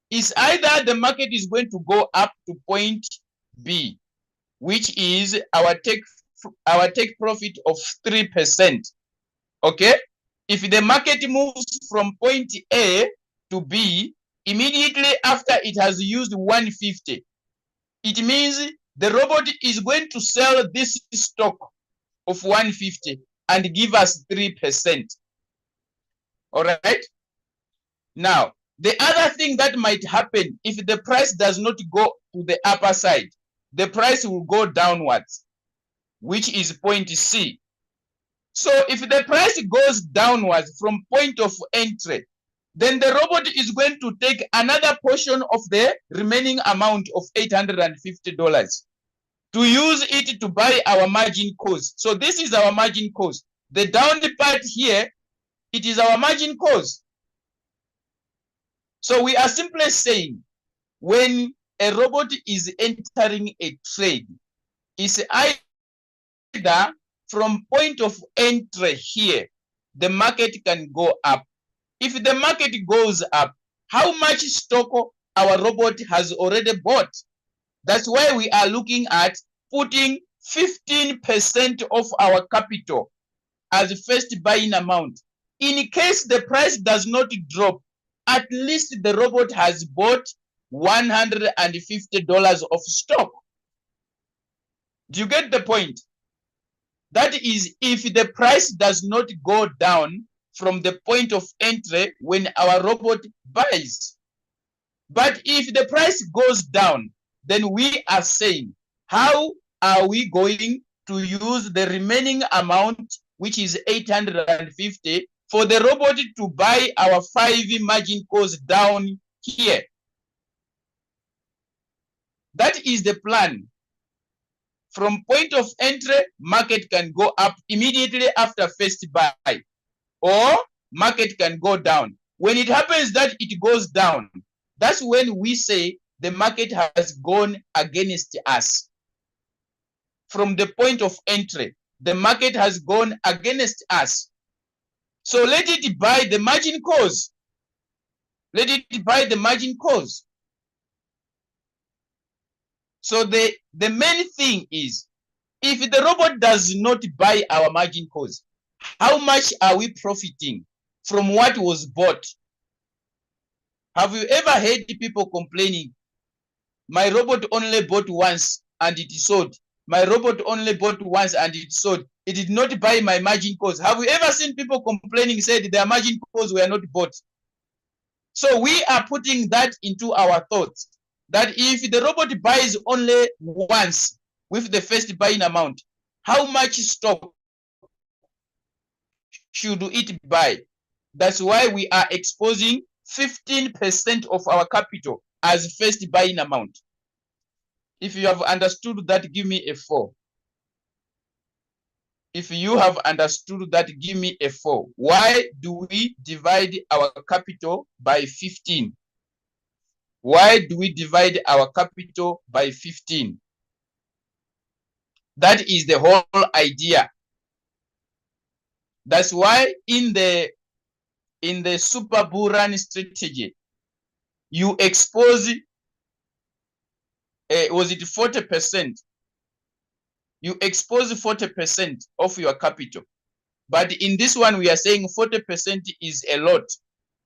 is either the market is going to go up to point B, which is our take profit of 3%. Okay. If the market moves from point A to B, immediately after it has used 150, it means the robot is going to sell this stock of 150 and give us 3%. All right. Now, the other thing that might happen if the price does not go to the upper side, the price will go downwards, which is point C. So if the price goes downwards from point of entry, then the robot is going to take another portion of the remaining amount of $850 to use it to buy our margin calls. So this is our margin calls. The down part here, it is our margin calls. So we are simply saying when a robot is entering a trade, it's either from point of entry here, the market can go up. If the market goes up, how much stock our robot has already bought? That's why we are looking at putting 15% of our capital as first buying amount. In case the price does not drop, at least the robot has bought $150 of stock. Do you get the point? That is, if the price does not go down from the point of entry when our robot buys. But if the price goes down, then we are saying, how are we going to use the remaining amount, which is 850, for the robot to buy our 5 margin calls down here? That is the plan. From point of entry, market can go up immediately after first buy, or market can go down. When it happens that it goes down, that's when we say the market has gone against us. From the point of entry, the market has gone against us. So let it buy the margin calls. Let it buy the margin calls. So the main thing is, if the robot does not buy our margin calls, how much are we profiting from what was bought? Have you ever heard people complaining, my robot only bought once and it sold? My robot only bought once and it sold. It did not buy my margin calls. Have you ever seen people complaining, said their margin calls were not bought? So we are putting that into our thoughts, that if the robot buys only once with the first buying amount, how much stock should it buy? That's why we are exposing 15% of our capital as first buying amount. If you have understood that, give me a 4. If you have understood that, give me a 4. Why do we divide our capital by 15? Why do we divide our capital by 15? That is the whole idea. That's why in the super bull run strategy, you expose, was it 40%? You expose 40% of your capital. But in this one, we are saying 40% is a lot.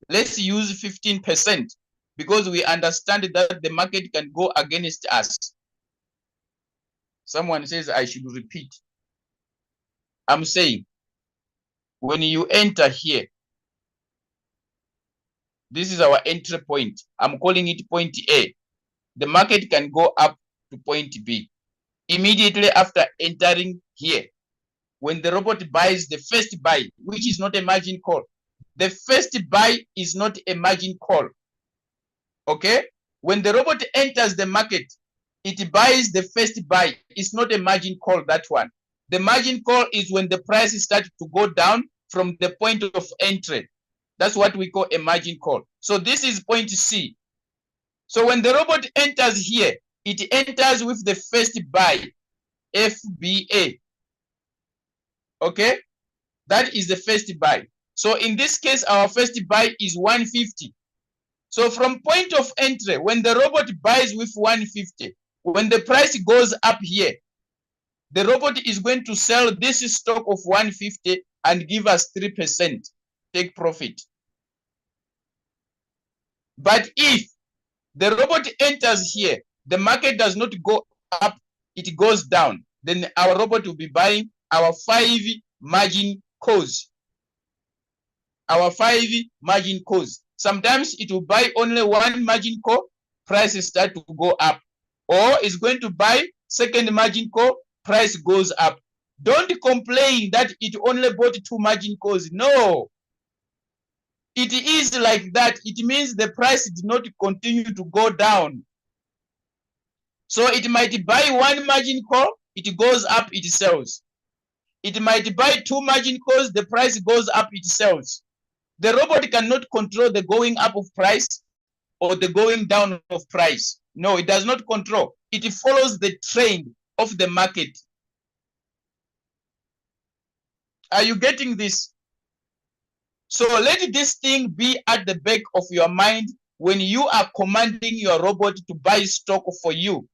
Let's use 15% because we understand that the market can go against us. Someone says I should repeat. I'm saying, when you enter here, this is our entry point. I'm calling it point A. The market can go up to point B. Immediately after entering here, when the robot buys the first buy, which is not a margin call. The first buy is not a margin call. Okay? When the robot enters the market, it buys the first buy. It's not a margin call, that one. The margin call is when the price starts to go down from the point of entry. That's what we call a margin call. So this is point C. So when the robot enters here, it enters with the first buy, FBA. Okay? That is the first buy. So in this case, our first buy is 150. So from point of entry, when the robot buys with 150, when the price goes up here, the robot is going to sell this stock of 150 and give us 3% take profit. But if the robot enters here, the market does not go up, it goes down, then our robot will be buying our 5 margin calls. Our 5 margin calls. Sometimes it will buy only 1 margin call, prices start to go up. Or it's going to buy second margin call, price goes up. Don't complain that it only bought 2 margin calls. No. It is like that. It means the price did not continue to go down. So it might buy 1 margin call, it goes up, it sells. It might buy 2 margin calls, the price goes up, it sells. The robot cannot control the going up of price or the going down of price. No, it does not control. It follows the trend of the market. Are you getting this? So let this thing be at the back of your mind when you are commanding your robot to buy stock for you.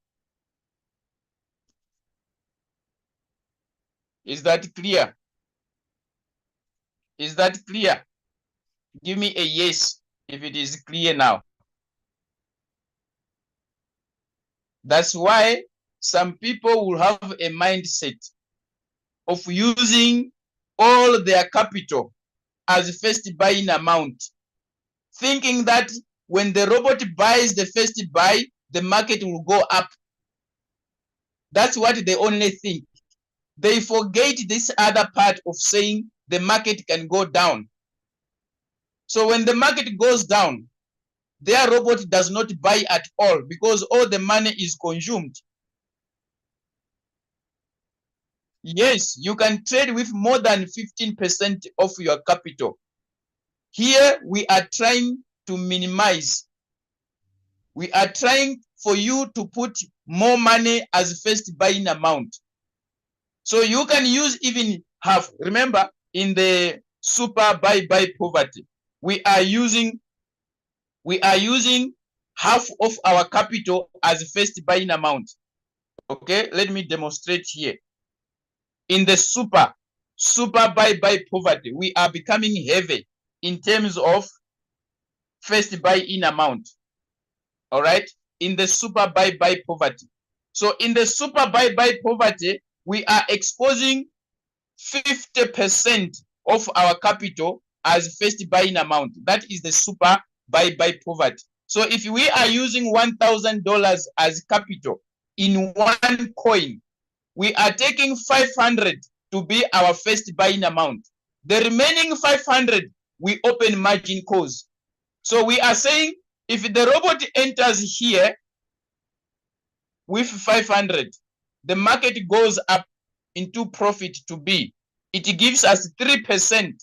Is that clear? Is that clear? Give me a yes if it is clear now. That's why some people will have a mindset of using all their capital as first buying amount, thinking that when the robot buys the first buy, the market will go up. That's what they only think. They forget this other part of saying the market can go down. So when the market goes down, their robot does not buy at all because all the money is consumed. Yes, you can trade with more than 15% of your capital. Here we are trying to minimize. We are trying for you to put more money as first buying amount. So you can use even half. Remember, in the super buy poverty, we are using half of our capital as first buying amount. Okay, let me demonstrate here. In the super buy poverty, we are becoming heavy in terms of first buy-in amount. All right, in the super buy poverty. So in the super buy poverty, we are exposing 50% of our capital as first buying amount. That is the super buy poverty. So if we are using $1,000 as capital in one coin, we are taking 500 to be our first buying amount. The remaining 500, we open margin calls. So we are saying if the robot enters here with 500, the market goes up into profit to be. It gives us 3%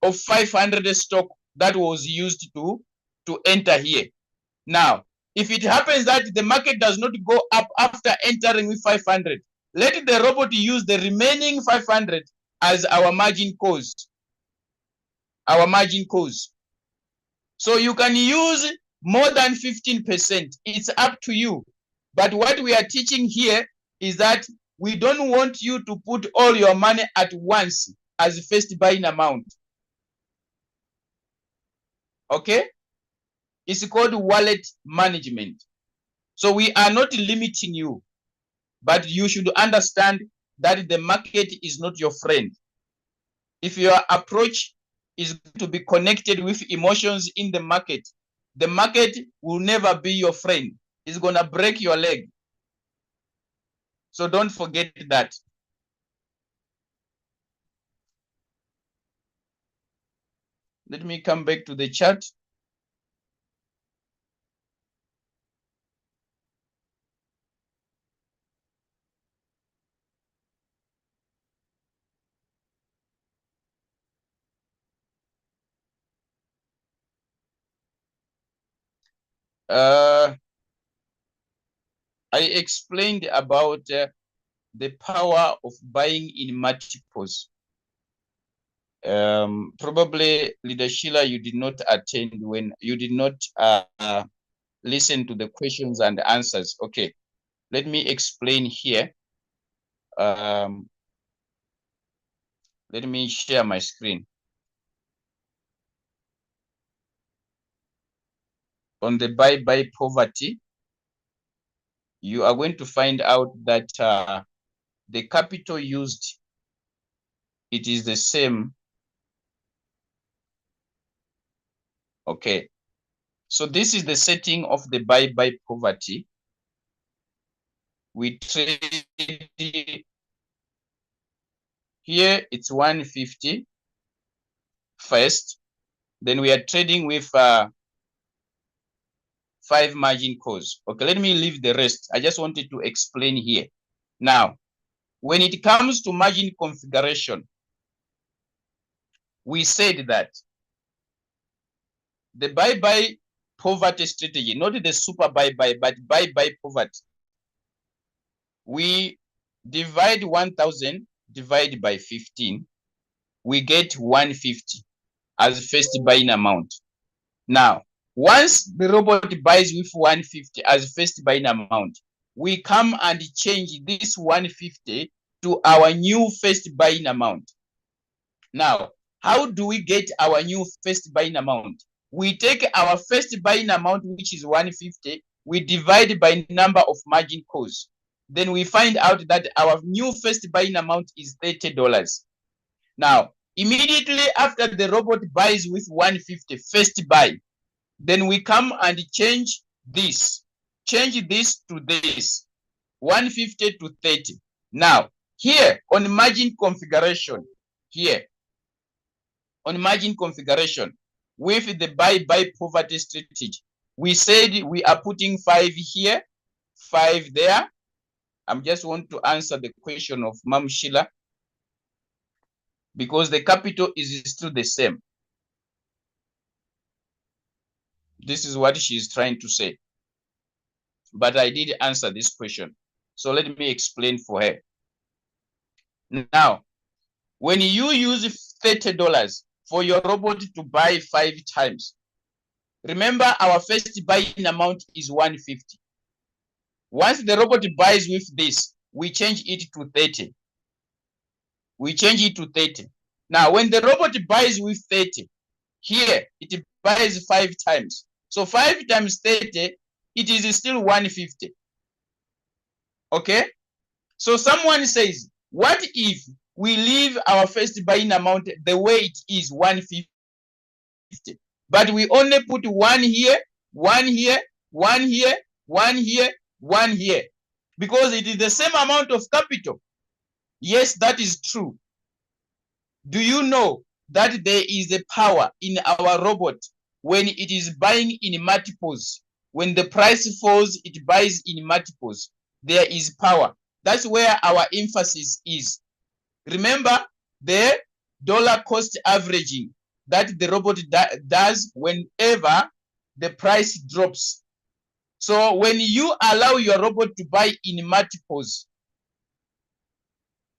of 500 stock that was used to enter here. Now, if it happens that the market does not go up after entering with 500, let the robot use the remaining 500 as our margin calls. Our margin calls. So you can use more than 15%. It's up to you. But what we are teaching here is that we don't want you to put all your money at once as first buying amount. Okay? It's called wallet management. So we are not limiting you, but you should understand that the market is not your friend. If your approach is to be connected with emotions in the market will never be your friend. It's going to break your leg. So don't forget that. Let me come back to the chart. I explained about the power of buying in multiples. Probably, Leader Sheila, you did not attend when you did not listen to the questions and answers. Okay, let me explain here. Let me share my screen. On the buy poverty, you are going to find out that the capital used, it is the same. Okay, so this is the setting of the buy poverty. We trade here, it's 150 first. Then we are trading with 5 margin calls. Okay, let me leave the rest. I just wanted to explain here. Now, when it comes to margin configuration, we said that the buy poverty strategy, not the super buy, but buy poverty. We divide 1,000, divide by 15, we get 150 as first buying amount. Now, once the robot buys with 150 as first buying amount, we come and change this 150 to our new first buying amount. Now, how do we get our new first buying amount? We take our first buying amount, which is 150, we divide by number of margin calls. Then we find out that our new first buying amount is $30. Now, immediately after the robot buys with 150 first buy, then we come and change this to this, 150 to 30. Now, here on margin configuration, here on margin configuration with the buy poverty strategy, we said we are putting 5 here, 5 there. I just want to answer the question of Mam Sheila because the capital is still the same. This is what she is trying to say. But I did answer this question. So let me explain for her. Now, when you use $30 for your robot to buy 5 times, remember our first buying amount is 150. Once the robot buys with this, we change it to 30. We change it to 30. Now, when the robot buys with 30, here it buys 5 times. So 5 times 30, it is still 150. Okay? So someone says, what if we leave our first buying amount the way it is, 150, but we only put 1 here, 1 here, 1 here, 1 here, 1 here, because it is the same amount of capital? Yes, that is true. Do you know that there is a power in our robot when it is buying in multiples? When the price falls, it buys in multiples. There is power. That's where our emphasis is. Remember the dollar cost averaging that the robot does whenever the price drops. So when you allow your robot to buy in multiples,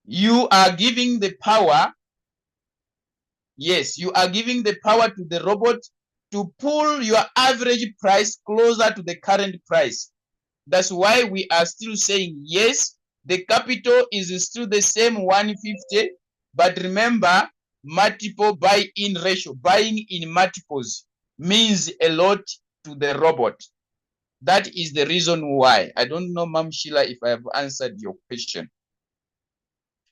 you are giving the power. Yes, you are giving the power to the robot to pull your average price closer to the current price. That's why we are still saying, yes, the capital is still the same 150, but remember, multiple buy-in ratio, buying in multiples means a lot to the robot. That is the reason why. I don't know, Ma'am Sheila, if I have answered your question.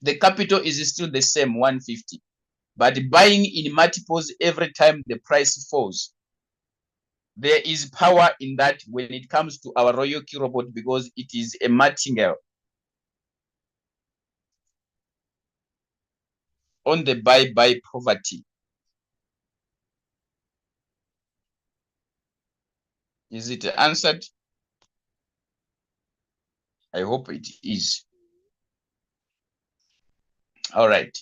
The capital is still the same, 150. But buying in multiples every time the price falls, there is power in that when it comes to our Royalq robot because it is a martingale on the buy poverty. Is it answered? I hope it is. All right.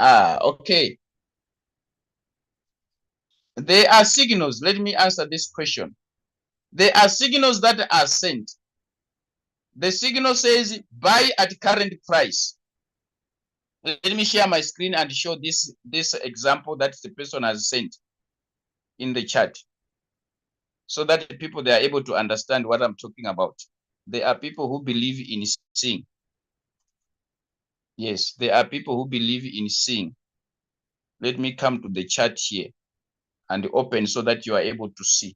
Okay. There are signals. Let me answer this question. There are signals that are sent The signal says buy at current price. Let me share my screen and show this example that the person has sent in the chat, so that the people, they are able to understand what I'm talking about. There are people who believe in seeing. Yes, there are people who believe in seeing. Let me come to the chat here and open so that you are able to see.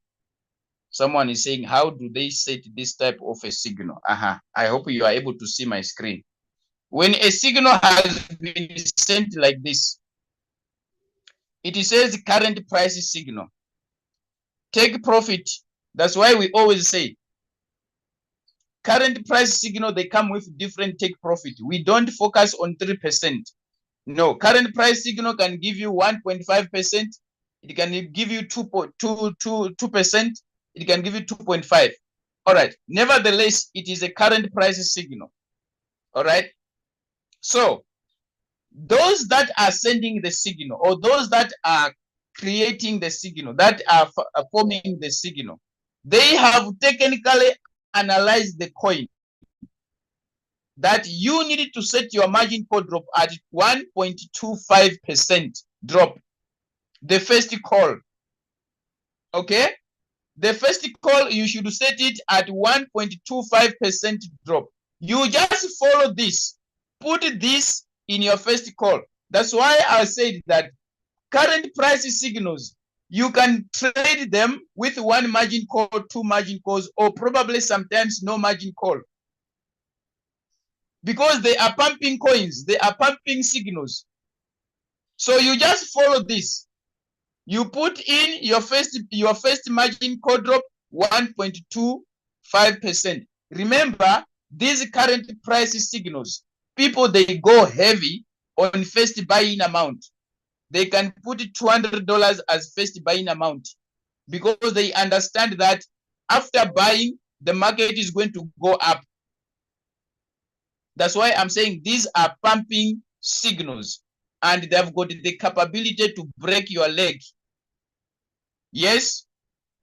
Someone is saying, how do they set this type of a signal? I hope you are able to see my screen. When a signal has been sent like this, it says current price signal. Take profit. That's why we always say current price signal, they come with different take profit. We don't focus on 3%. No, current price signal can give you 1.5%. It can give you 2%. It can give you 2.5. All right. Nevertheless, it is a current price signal. All right. So those that are sending the signal, or those that are creating the signal, that are forming the signal, they have technically analyzed the coin, that you need to set your margin call drop at 1.25% drop. The first call. Okay. The first call, you should set it at 1.25% drop. You just follow this. Put this in your first call. That's why I said that current price signals, you can trade them with one margin call, two margin calls, or probably sometimes no margin call. Because they are pumping coins, they are pumping signals. So you just follow this. You put in your first margin call drop 1.25%. Remember, these current price signals, people, they go heavy on first buying amount. They can put $200 as first buying amount, because they understand that after buying, the market is going to go up. That's why I'm saying these are pumping signals, and they've got the capability to break your leg. Yes,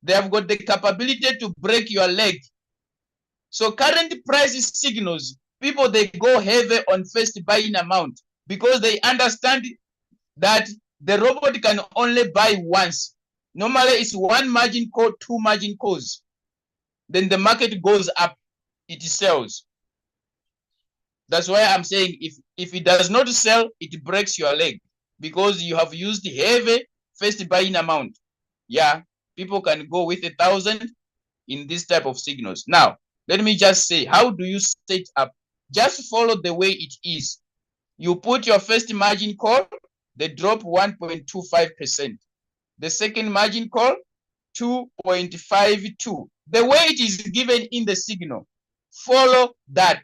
they have got the capability to break your leg. So current price signals, people, they go heavy on first buying amount, because they understand that the robot can only buy once. Normally it's one margin call, two margin calls. Then the market goes up, it sells. That's why I'm saying if it does not sell, it breaks your leg, because you have used heavy first buying amount. Yeah, people can go with 1,000 in this type of signals. Now, let me just say, how do you set up? Just follow the way it is. You put your first margin call, they drop 1.25%. The second margin call, 2.52. The way it is given in the signal, follow that.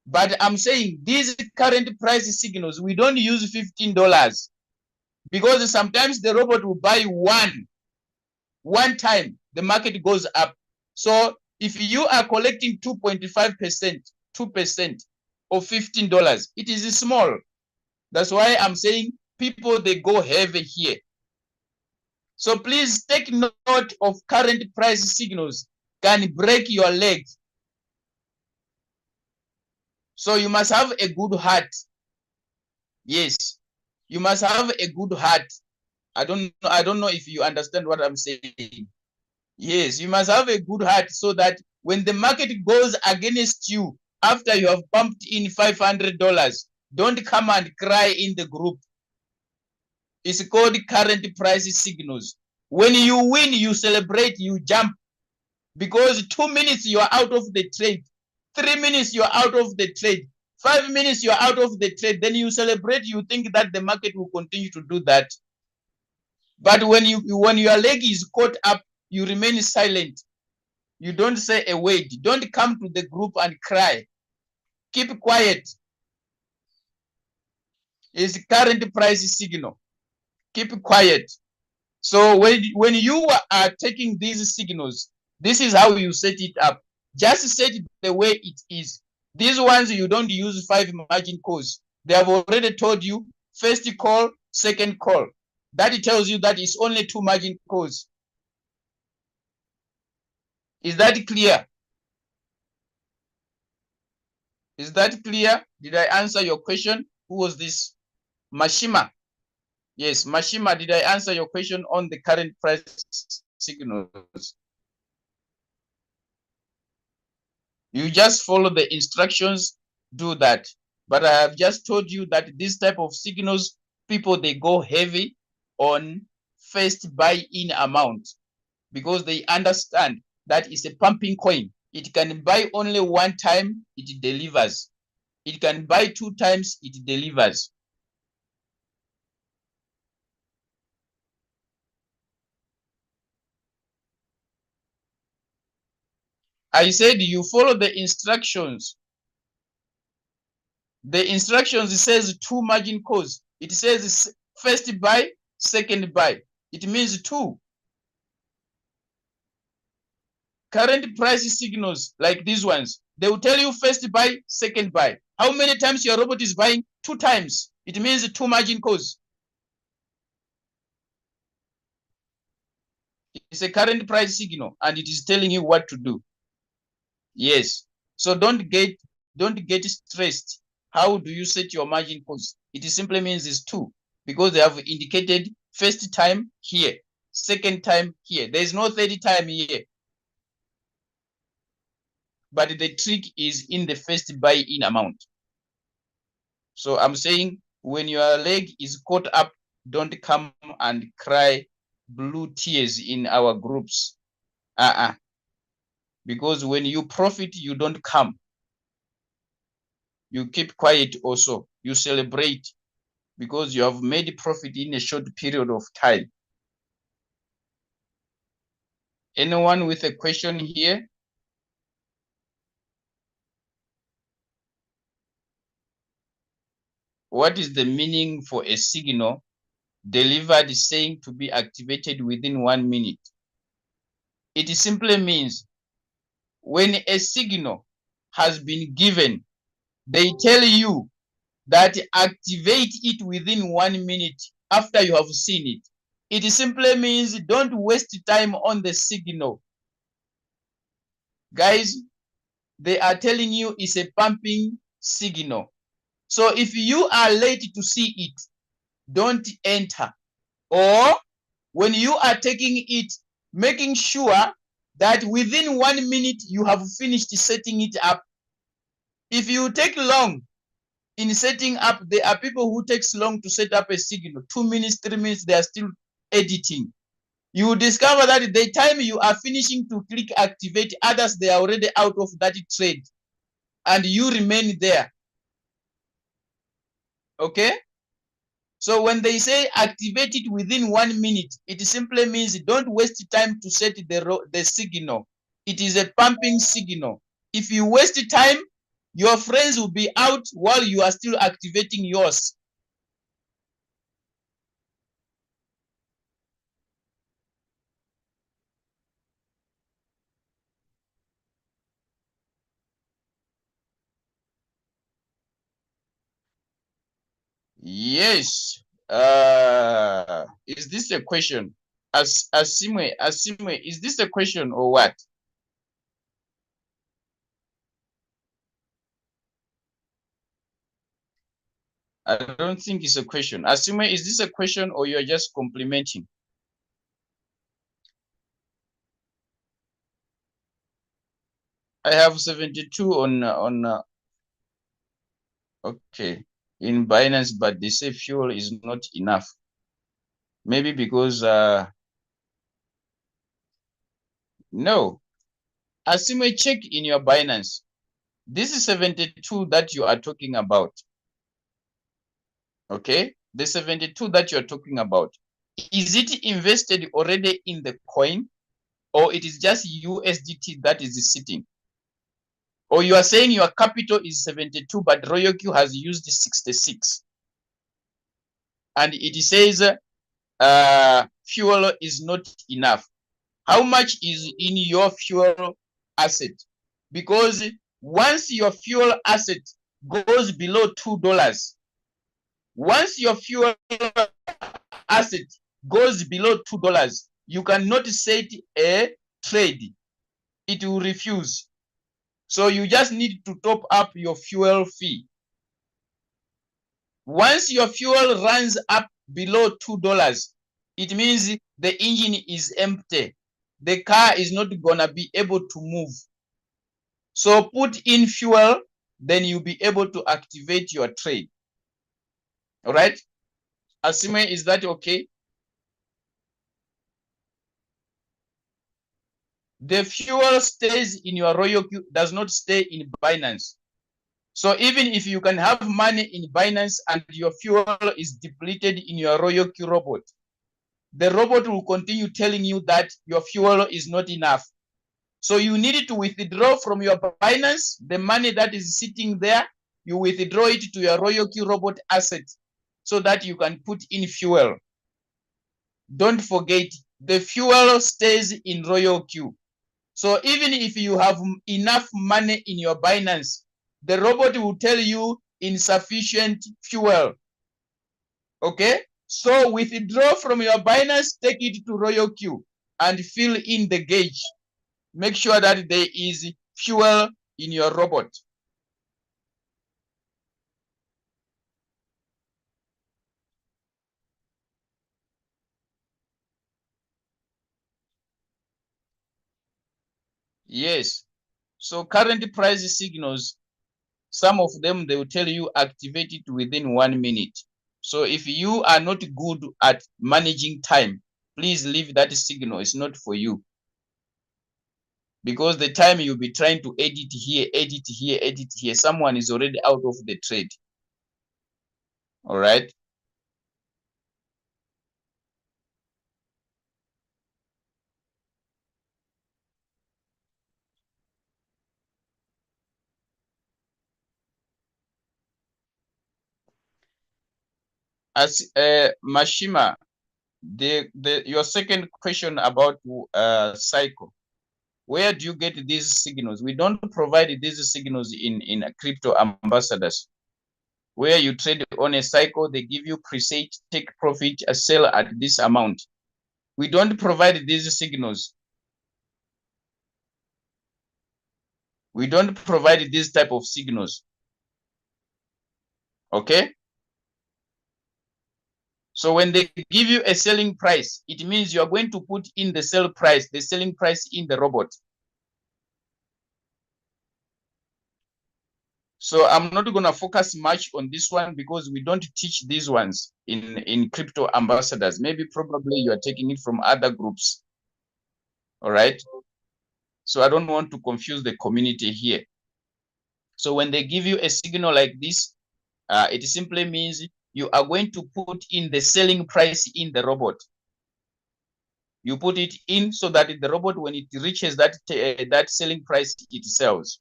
But I'm saying these current price signals, we don't use $15, because sometimes the robot will buy one time, the market goes up. So if you are collecting 2.5%, 2% of $15, it is small. That's why I'm saying people, they go heavy here. So please take note of current price signals, can break your leg. So you must have a good heart. Yes, you must have a good heart. I don't know if you understand what I'm saying. Yes, you must have a good heart, so that when the market goes against you after you have pumped in $500, don't come and cry in the group. It's called current price signals. When you win, you celebrate, you jump, because 2 minutes you are out of the trade, 3 minutes you are out of the trade, 5 minutes you are out of the trade. Then you celebrate, you think that the market will continue to do that. But when your leg is caught up, you remain silent. You don't say a word. Don't come to the group and cry. Keep quiet. It's current price signal. Keep quiet. So when you are taking these signals, this is how you set it up. Just set it the way it is. These ones, you don't use 5 margin calls. They have already told you first call, second call. That tells you that it's only 2 margin calls. Is that clear? Is that clear? Did I answer your question? Who was this? Mashima. Yes, Mashima, did I answer your question on the current price signals? You just follow the instructions, do that. But I have just told you that this type of signals, people, they go heavy on first buy-in amount because they understand that it's a pumping coin. It can buy only one time, it delivers. It can buy 2 times, it delivers. I said you follow the instructions. The instructions says 2 margin calls. It says first buy, second buy. It means 2. Current price signals like these ones, they will tell you first buy, second buy. How many times your robot is buying? 2 times. It means 2 margin calls. It's a current price signal and it is telling you what to do. Yes. So don't get stressed. How do you set your margin calls? It simply means it's 2 because they have indicated first time here, second time here. There is no third time here. But the trick is in the first buy-in amount. So I'm saying when your leg is caught up, don't come and cry blue tears in our groups. Because when you profit, you don't come. You keep quiet also. You celebrate because you have made profit in a short period of time. Anyone with a question here? What is the meaning for a signal delivered saying to be activated within 1 minute? It simply means when a signal has been given, they tell you that activate it within 1 minute after you have seen it. It simply means don't waste time on the signal. Guys, they are telling you it's a pumping signal. So if you are late to see it, don't enter. Or when you are taking it, making sure that within 1 minute you have finished setting it up. If you take long in setting up, there are people who takes long to set up a signal. 2 minutes, 3 minutes, they are still editing. You discover that the time you are finishing to click activate, others, they are already out of that trade. And you remain there. Okay? So when they say activate it within 1 minute, it simply means don't waste time to set the signal. It is a pumping signal. If you waste time, your friends will be out while you are still activating yours. Yes. Is this a question? Asimwe, is this a question or what? I don't think it's a question. Asimwe, is this a question or you're just complimenting? I have 72 on okay, in Binance, but they say fuel is not enough. Maybe because no. Asimwe, check in your Binance. This is 72 that you are talking about. Okay, the 72 that you're talking about, is it invested already in the coin or it is just USDT that is sitting? Or you are saying your capital is 72 but Royalq has used 66 and it says fuel is not enough. How much is in your fuel asset? Because once your fuel asset goes below $2, once your fuel asset goes below $2, you cannot set a trade. It will refuse. So you just need to top up your fuel fee. Once your fuel runs up below $2, it means the engine is empty. The car is not gonna be able to move. So put in fuel, then you'll be able to activate your trade. All right? Asime, is that okay? The fuel stays in your Royalq, does not stay in Binance. So even if you can have money in Binance and your fuel is depleted in your Royalq robot, the robot will continue telling you that your fuel is not enough. So you need to withdraw from your Binance, the money that is sitting there, you withdraw it to your Royalq robot asset so that you can put in fuel. Don't forget, the fuel stays in Royalq. So even if you have enough money in your Binance, the robot will tell you insufficient fuel. Okay? So withdraw from your Binance, take it to Royalq and fill in the gauge. Make sure that there is fuel in your robot. Yes. So current price signals, some of them, they will tell you activate it within 1 minute. So if you are not good at managing time, please leave that signal. It's not for you. Because the time you'll be trying to edit here, someone is already out of the trade. All right. As Mashima, your second question about cycle, where do you get these signals? We don't provide these signals in crypto ambassadors. Where you trade on a cycle, they give you preset, take profit, a sell at this amount. We don't provide these signals. We don't provide these type of signals. Okay? So when they give you a selling price, it means you are going to put in the sell price, the selling price in the robot. So I'm not going to focus much on this one because we don't teach these ones in crypto ambassadors. Maybe probably you are taking it from other groups. All right. So I don't want to confuse the community here. So when they give you a signal like this, it simply means you are going to put in the selling price in the robot. You put it in so that the robot, when it reaches that selling price, it sells.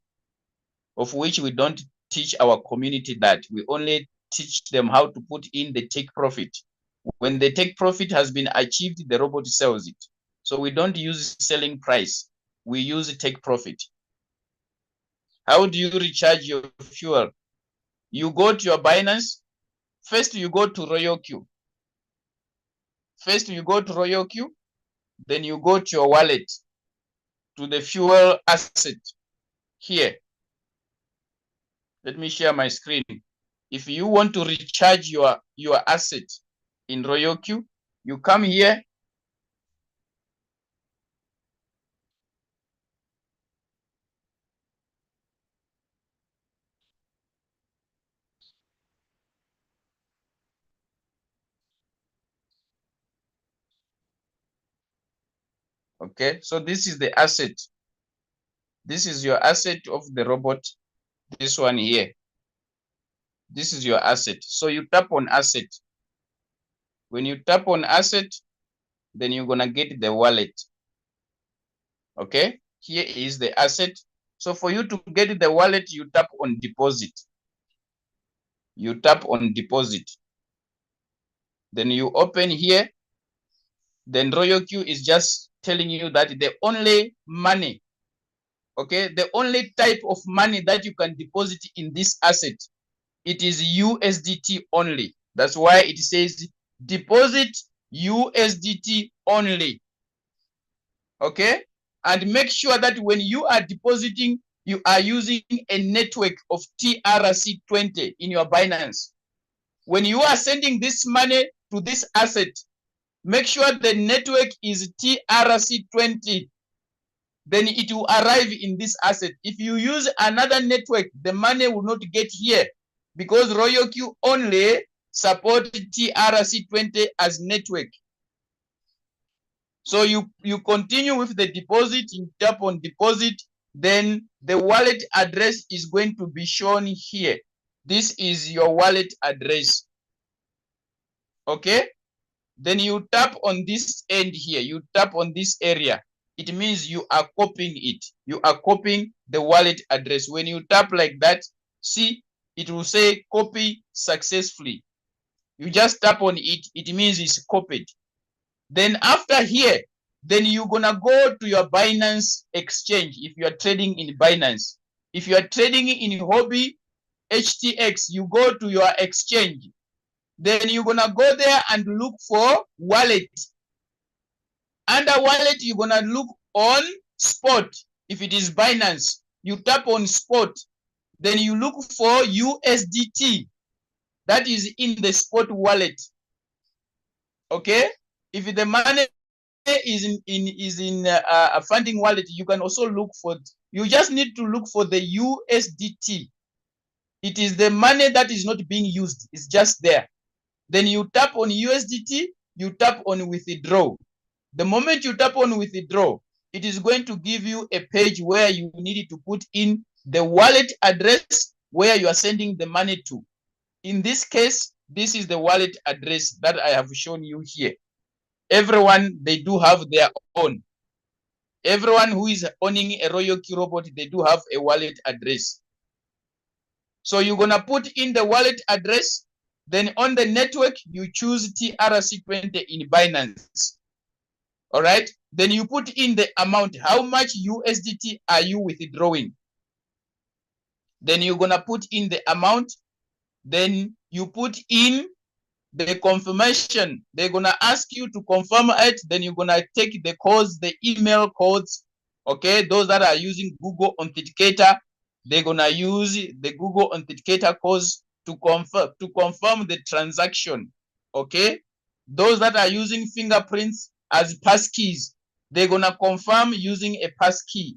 Of which we don't teach our community that. We only teach them how to put in the take profit. When the take profit has been achieved, the robot sells it. So we don't use selling price. We use take profit. How do you recharge your fuel? You go to your Binance. First, you go to Royalq. First, you go to Royalq. Then you go to your wallet, to the fuel asset here. Let me share my screen. If you want to recharge your asset in Royalq, you come here. Okay, so this is the asset. This is your asset of the robot. This one here. This is your asset. So you tap on asset. When you tap on asset, then you're gonna get the wallet. Okay, here is the asset. So for you to get the wallet, you tap on deposit. You tap on deposit. Then you open here. Then Royalq is just telling you that the only money, okay, the only type of money that you can deposit in this asset, it is USDT only. That's why it says deposit USDT only. Okay, and make sure that when you are depositing, you are using a network of TRC20 in your Binance. When you are sending this money to this asset, make sure the network is TRC20. Then it will arrive in this asset. If you use another network, the money will not get here because Royalq only support TRC20 as network. So you continue with the deposit, you tap on deposit, then the wallet address is going to be shown here. This is your wallet address. Okay? Then you tap on this end here. You tap on this area. It means you are copying it. You are copying the wallet address. When you tap like that, see, it will say copy successfully. You just tap on it. It means it's copied. Then after here, then you're gonna go to your Binance exchange if you are trading in Binance. If you are trading in Hobby HTX, you go to your exchange. Then you're gonna go there and look for wallet. Under wallet, you're gonna look on spot. If it is Binance, you tap on spot. Then you look for USDT. That is in the spot wallet. Okay? If the money is in a funding wallet, you can also look for. You just need to look for the USDT. It is the money that is not being used. It's just there. Then you tap on USDT. You tap on withdraw. The moment you tap on withdraw, it is going to give you a page where you need to put in the wallet address where you are sending the money to. In this case, this is the wallet address that I have shown you here. Everyone, they do have their own. Everyone who is owning a Royalq robot, they do have a wallet address. So you're going to put in the wallet address. Then on the network, you choose TRC20 in Binance. All right. Then you put in the amount. How much USDT are you withdrawing? Then you're going to put in the amount. Then you put in the confirmation. They're going to ask you to confirm it. Then you're going to take the codes, the email codes. Okay. Those that are using Google Authenticator, they're going to use the Google Authenticator codes to confirm the transaction. Okay. Those that are using fingerprints as passkeys, they're going to confirm using a passkey.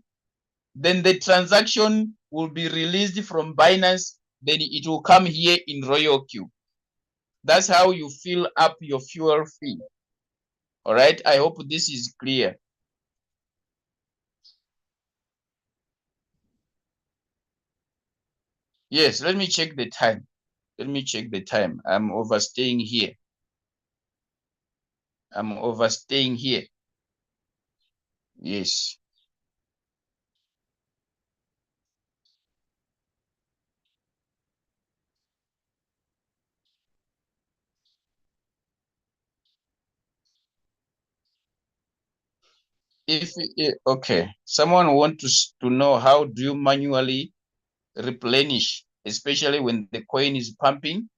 Then the transaction will be released from Binance. Then it will come here in Royalq. That's how you fill up your fuel fee. All right. I hope this is clear. Yes, let me check the time. Let me check the time. I'm overstaying here. I'm overstaying here. Yes. If okay, someone wants to know how do you manually replenish, especially when the coin is pumping,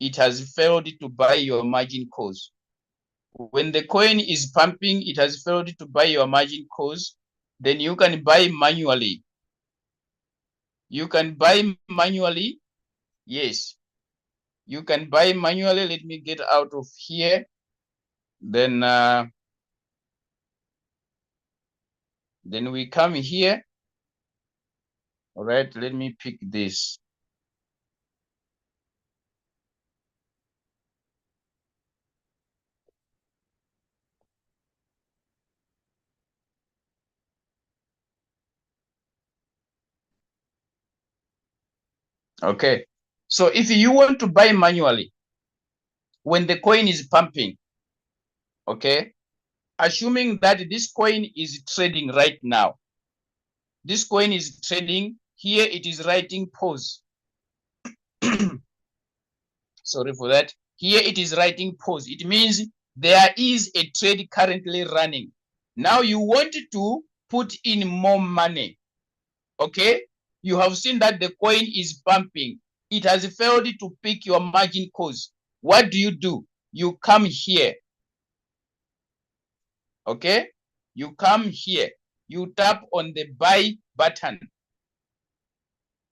it has failed to buy your margin calls. When the coin is pumping, it has failed to buy your margin calls, then you can buy manually. You can buy manually. Yes, you can buy manually. Let me get out of here. Then we come here. All right, let me pick this. Okay, so if you want to buy manually, when the coin is pumping, okay, assuming that this coin is trading right now, this coin is trading, here it is writing pause. Sorry for that. Here it is writing pause. It means there is a trade currently running. Now you want to put in more money. Okay, you have seen that the coin is pumping. It has failed to pick your margin calls. What do? You come here. Okay, you come here. You tap on the buy button.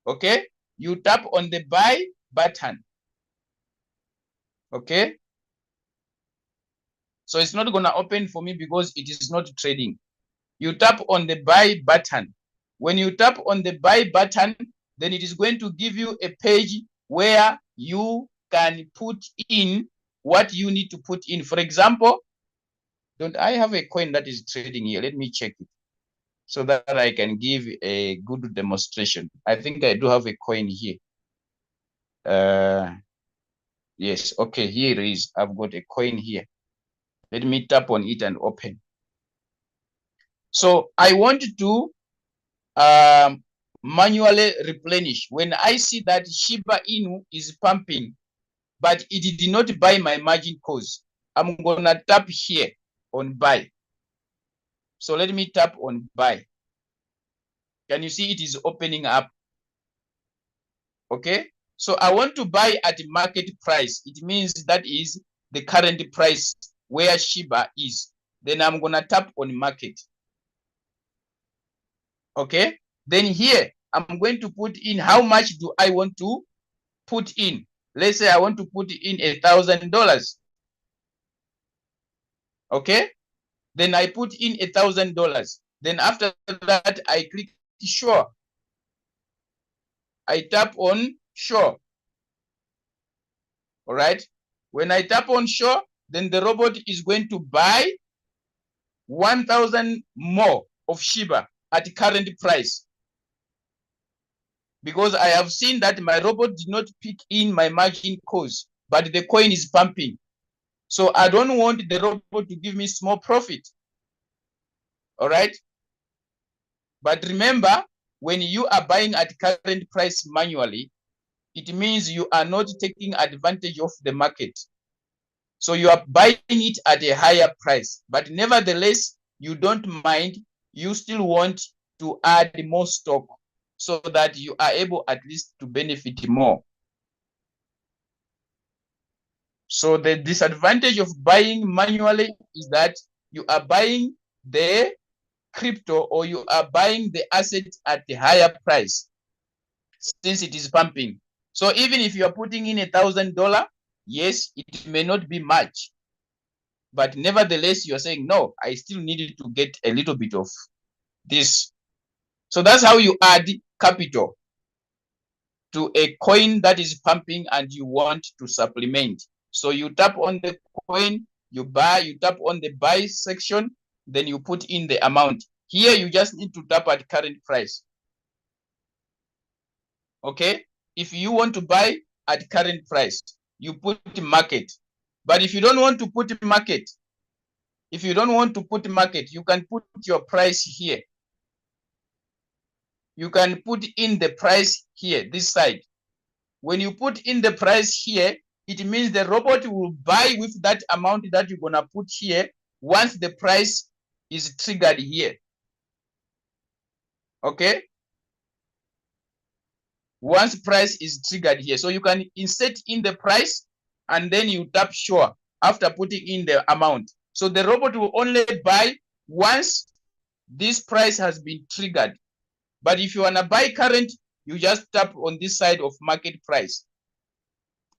Okay, you tap on the buy button. Okay, so it's not gonna open for me because it is not trading. You tap on the buy button. When you tap on the buy button, then it is going to give you a page where you can put in what you need to put in. For example, don't I have a coin that is trading here? Let me check it so that I can give a good demonstration. I think I do have a coin here. Yes, okay, here it is. I've got a coin here. Let me tap on it and open. So I want to manually replenish. When I see that Shiba Inu is pumping, but it did not buy my margin calls, I'm gonna tap here on buy. So let me tap on buy. Can you see it is opening up? Okay, so I want to buy at market price. It means that is the current price where Shiba is. Then I'm gonna tap on market. Okay, then here I'm going to put in how much do I want to put in. Let's say I want to put in $1,000. Okay, then I put in $1,000. Then after that I click sure. I tap on sure. All right, when I tap on sure, then the robot is going to buy 1,000 more of Shiba at current price, because I have seen that my robot did not pick in my margin calls, but the coin is pumping. So I don't want the robot to give me small profit. All right. But remember, when you are buying at current price manually, it means you are not taking advantage of the market. So you are buying it at a higher price, but nevertheless, you don't mind. You still want to add more stock so that you are able at least to benefit more. So the disadvantage of buying manually is that you are buying the crypto, or you are buying the asset at a higher price since it is pumping. So even if you are putting in $1,000, yes, it may not be much, but nevertheless, you are saying, no, I still needed to get a little bit of this. So that's how you add capital to a coin that is pumping and you want to supplement. So you tap on the coin, you buy, you tap on the buy section, then you put in the amount. Here, you just need to tap at current price. Okay, if you want to buy at current price, you put market. But if you don't want to put market, you can put your price here. You can put in the price here, this side. When you put in the price here, it means the robot will buy with that amount that you're gonna put here once the price is triggered here. Okay, once price is triggered here, so you can insert in the price and then you tap sure after putting in the amount. So the robot will only buy once this price has been triggered. But if you want to buy current, you just tap on this side of market price.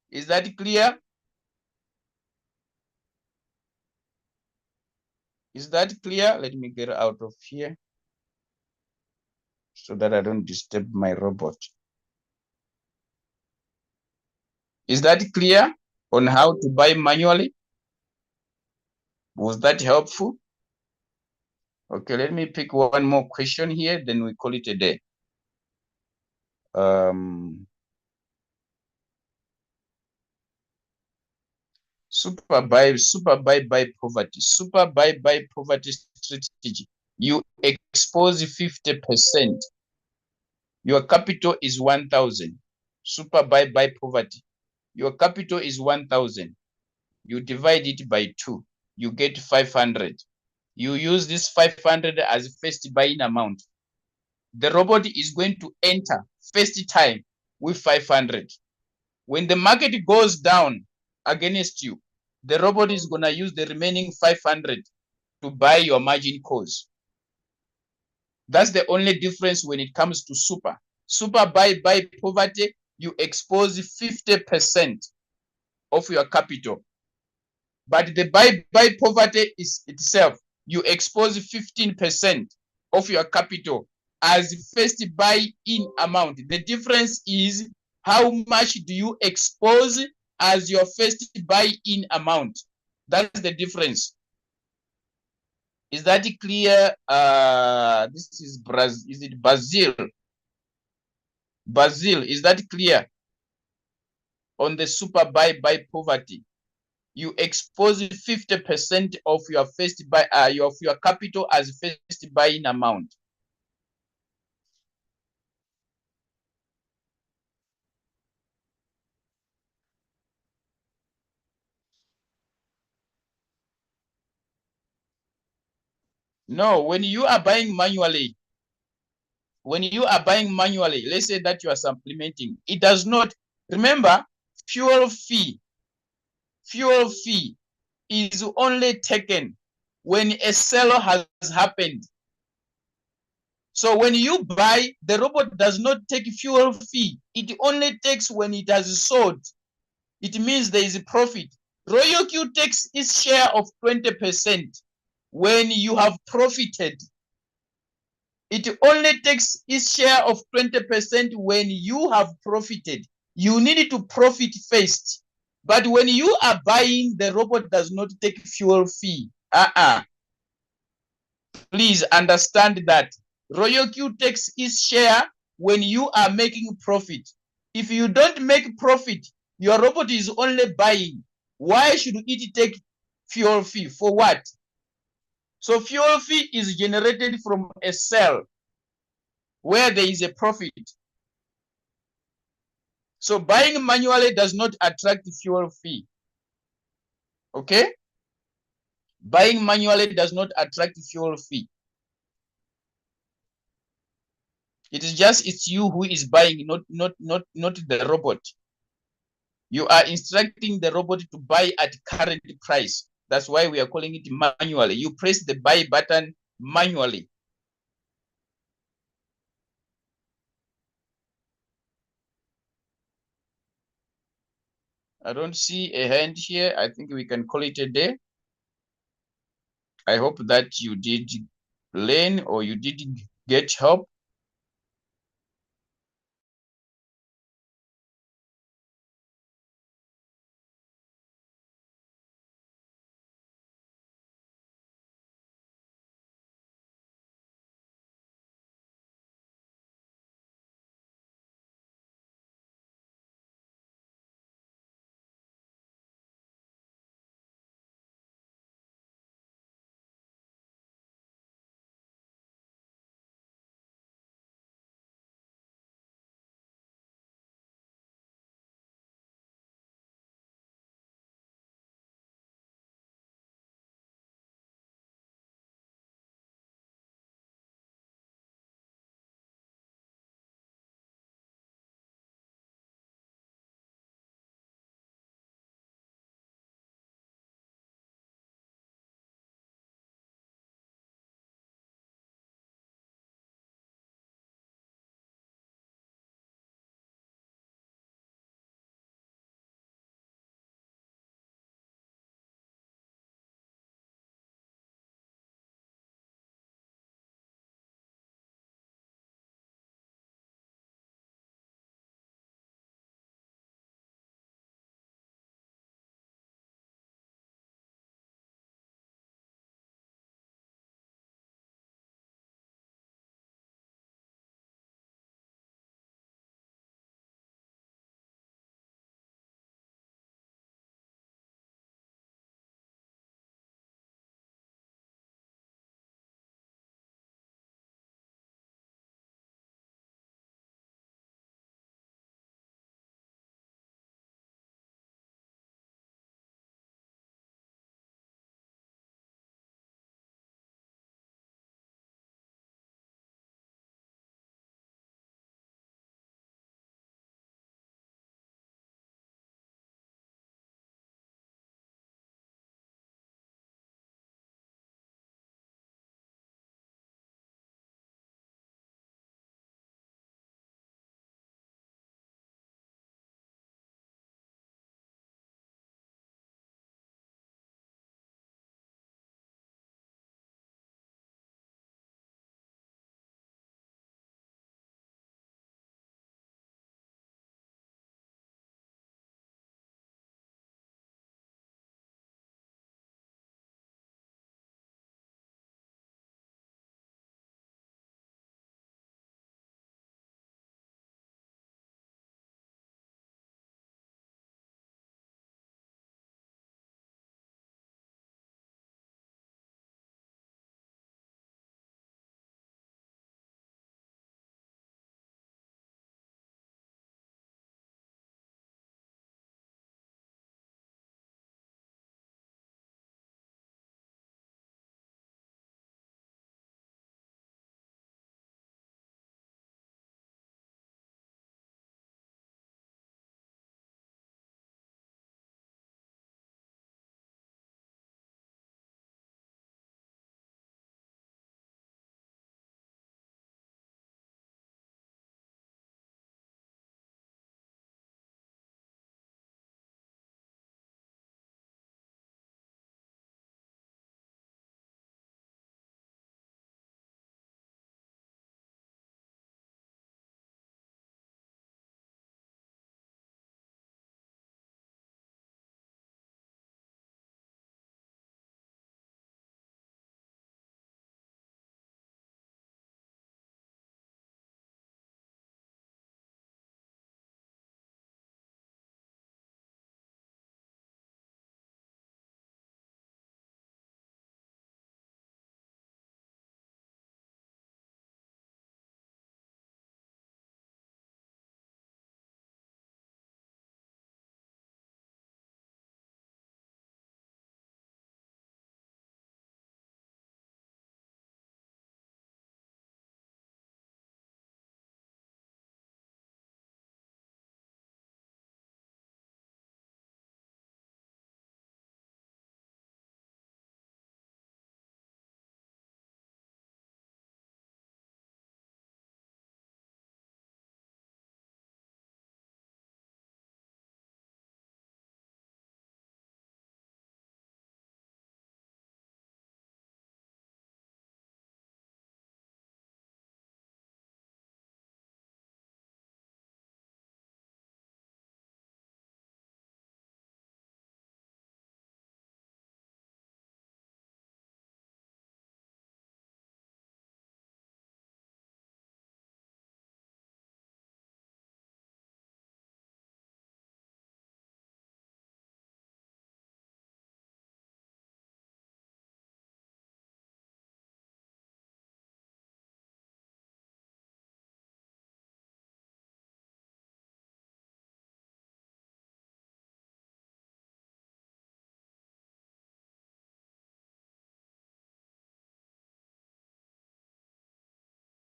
Is that clear? Is that clear? Let me get out of here so that I don't disturb my robot. Is that clear on how to buy manually? Was that helpful? Okay, let me pick one more question here, then we call it a day. Super buy poverty. Super buy poverty strategy. You expose 50%. Your capital is 1,000. Super buy poverty. Your capital is 1,000. You divide it by 2. You get 500. You use this 500 as first buying amount. The robot is going to enter first time with 500. When the market goes down against you, the robot is going to use the remaining 500 to buy your margin calls. That's the only difference when it comes to super. Super buy poverty, you expose 50% of your capital. But the buy poverty is itself, you expose 15% of your capital as first buy in amount. The difference is how much do you expose as your first buy in amount. That's the difference. Is that clear? This is Brazil. Is it Brazil? Brazil, is that clear? On the super buy poverty, you expose 50% of your first buy of your capital as first buying amount. No, when you are buying manually, let's say that you are supplementing, it does not, remember, fuel fee is only taken when a sale has happened. So when you buy, the robot does not take fuel fee. It only takes when it has sold. It means there is a profit. Royalq takes its share of 20% when you have profited. It only takes its share of 20% when you have profited. You need to profit first. But when you are buying, the robot does not take fuel fee. Please understand that. Royalq takes its share when you are making profit. If you don't make profit, your robot is only buying. Why should it take fuel fee? For what? So fuel fee is generated from a sale where there is a profit. So buying manually does not attract fuel fee. Okay? Buying manually does not attract fuel fee. It is just it's you who is buying, not the robot. You are instructing the robot to buy at current price. That's why we are calling it manually. You press the buy button manually. I don't see a hand here. I think we can call it a day. I hope that you did learn or you did get help.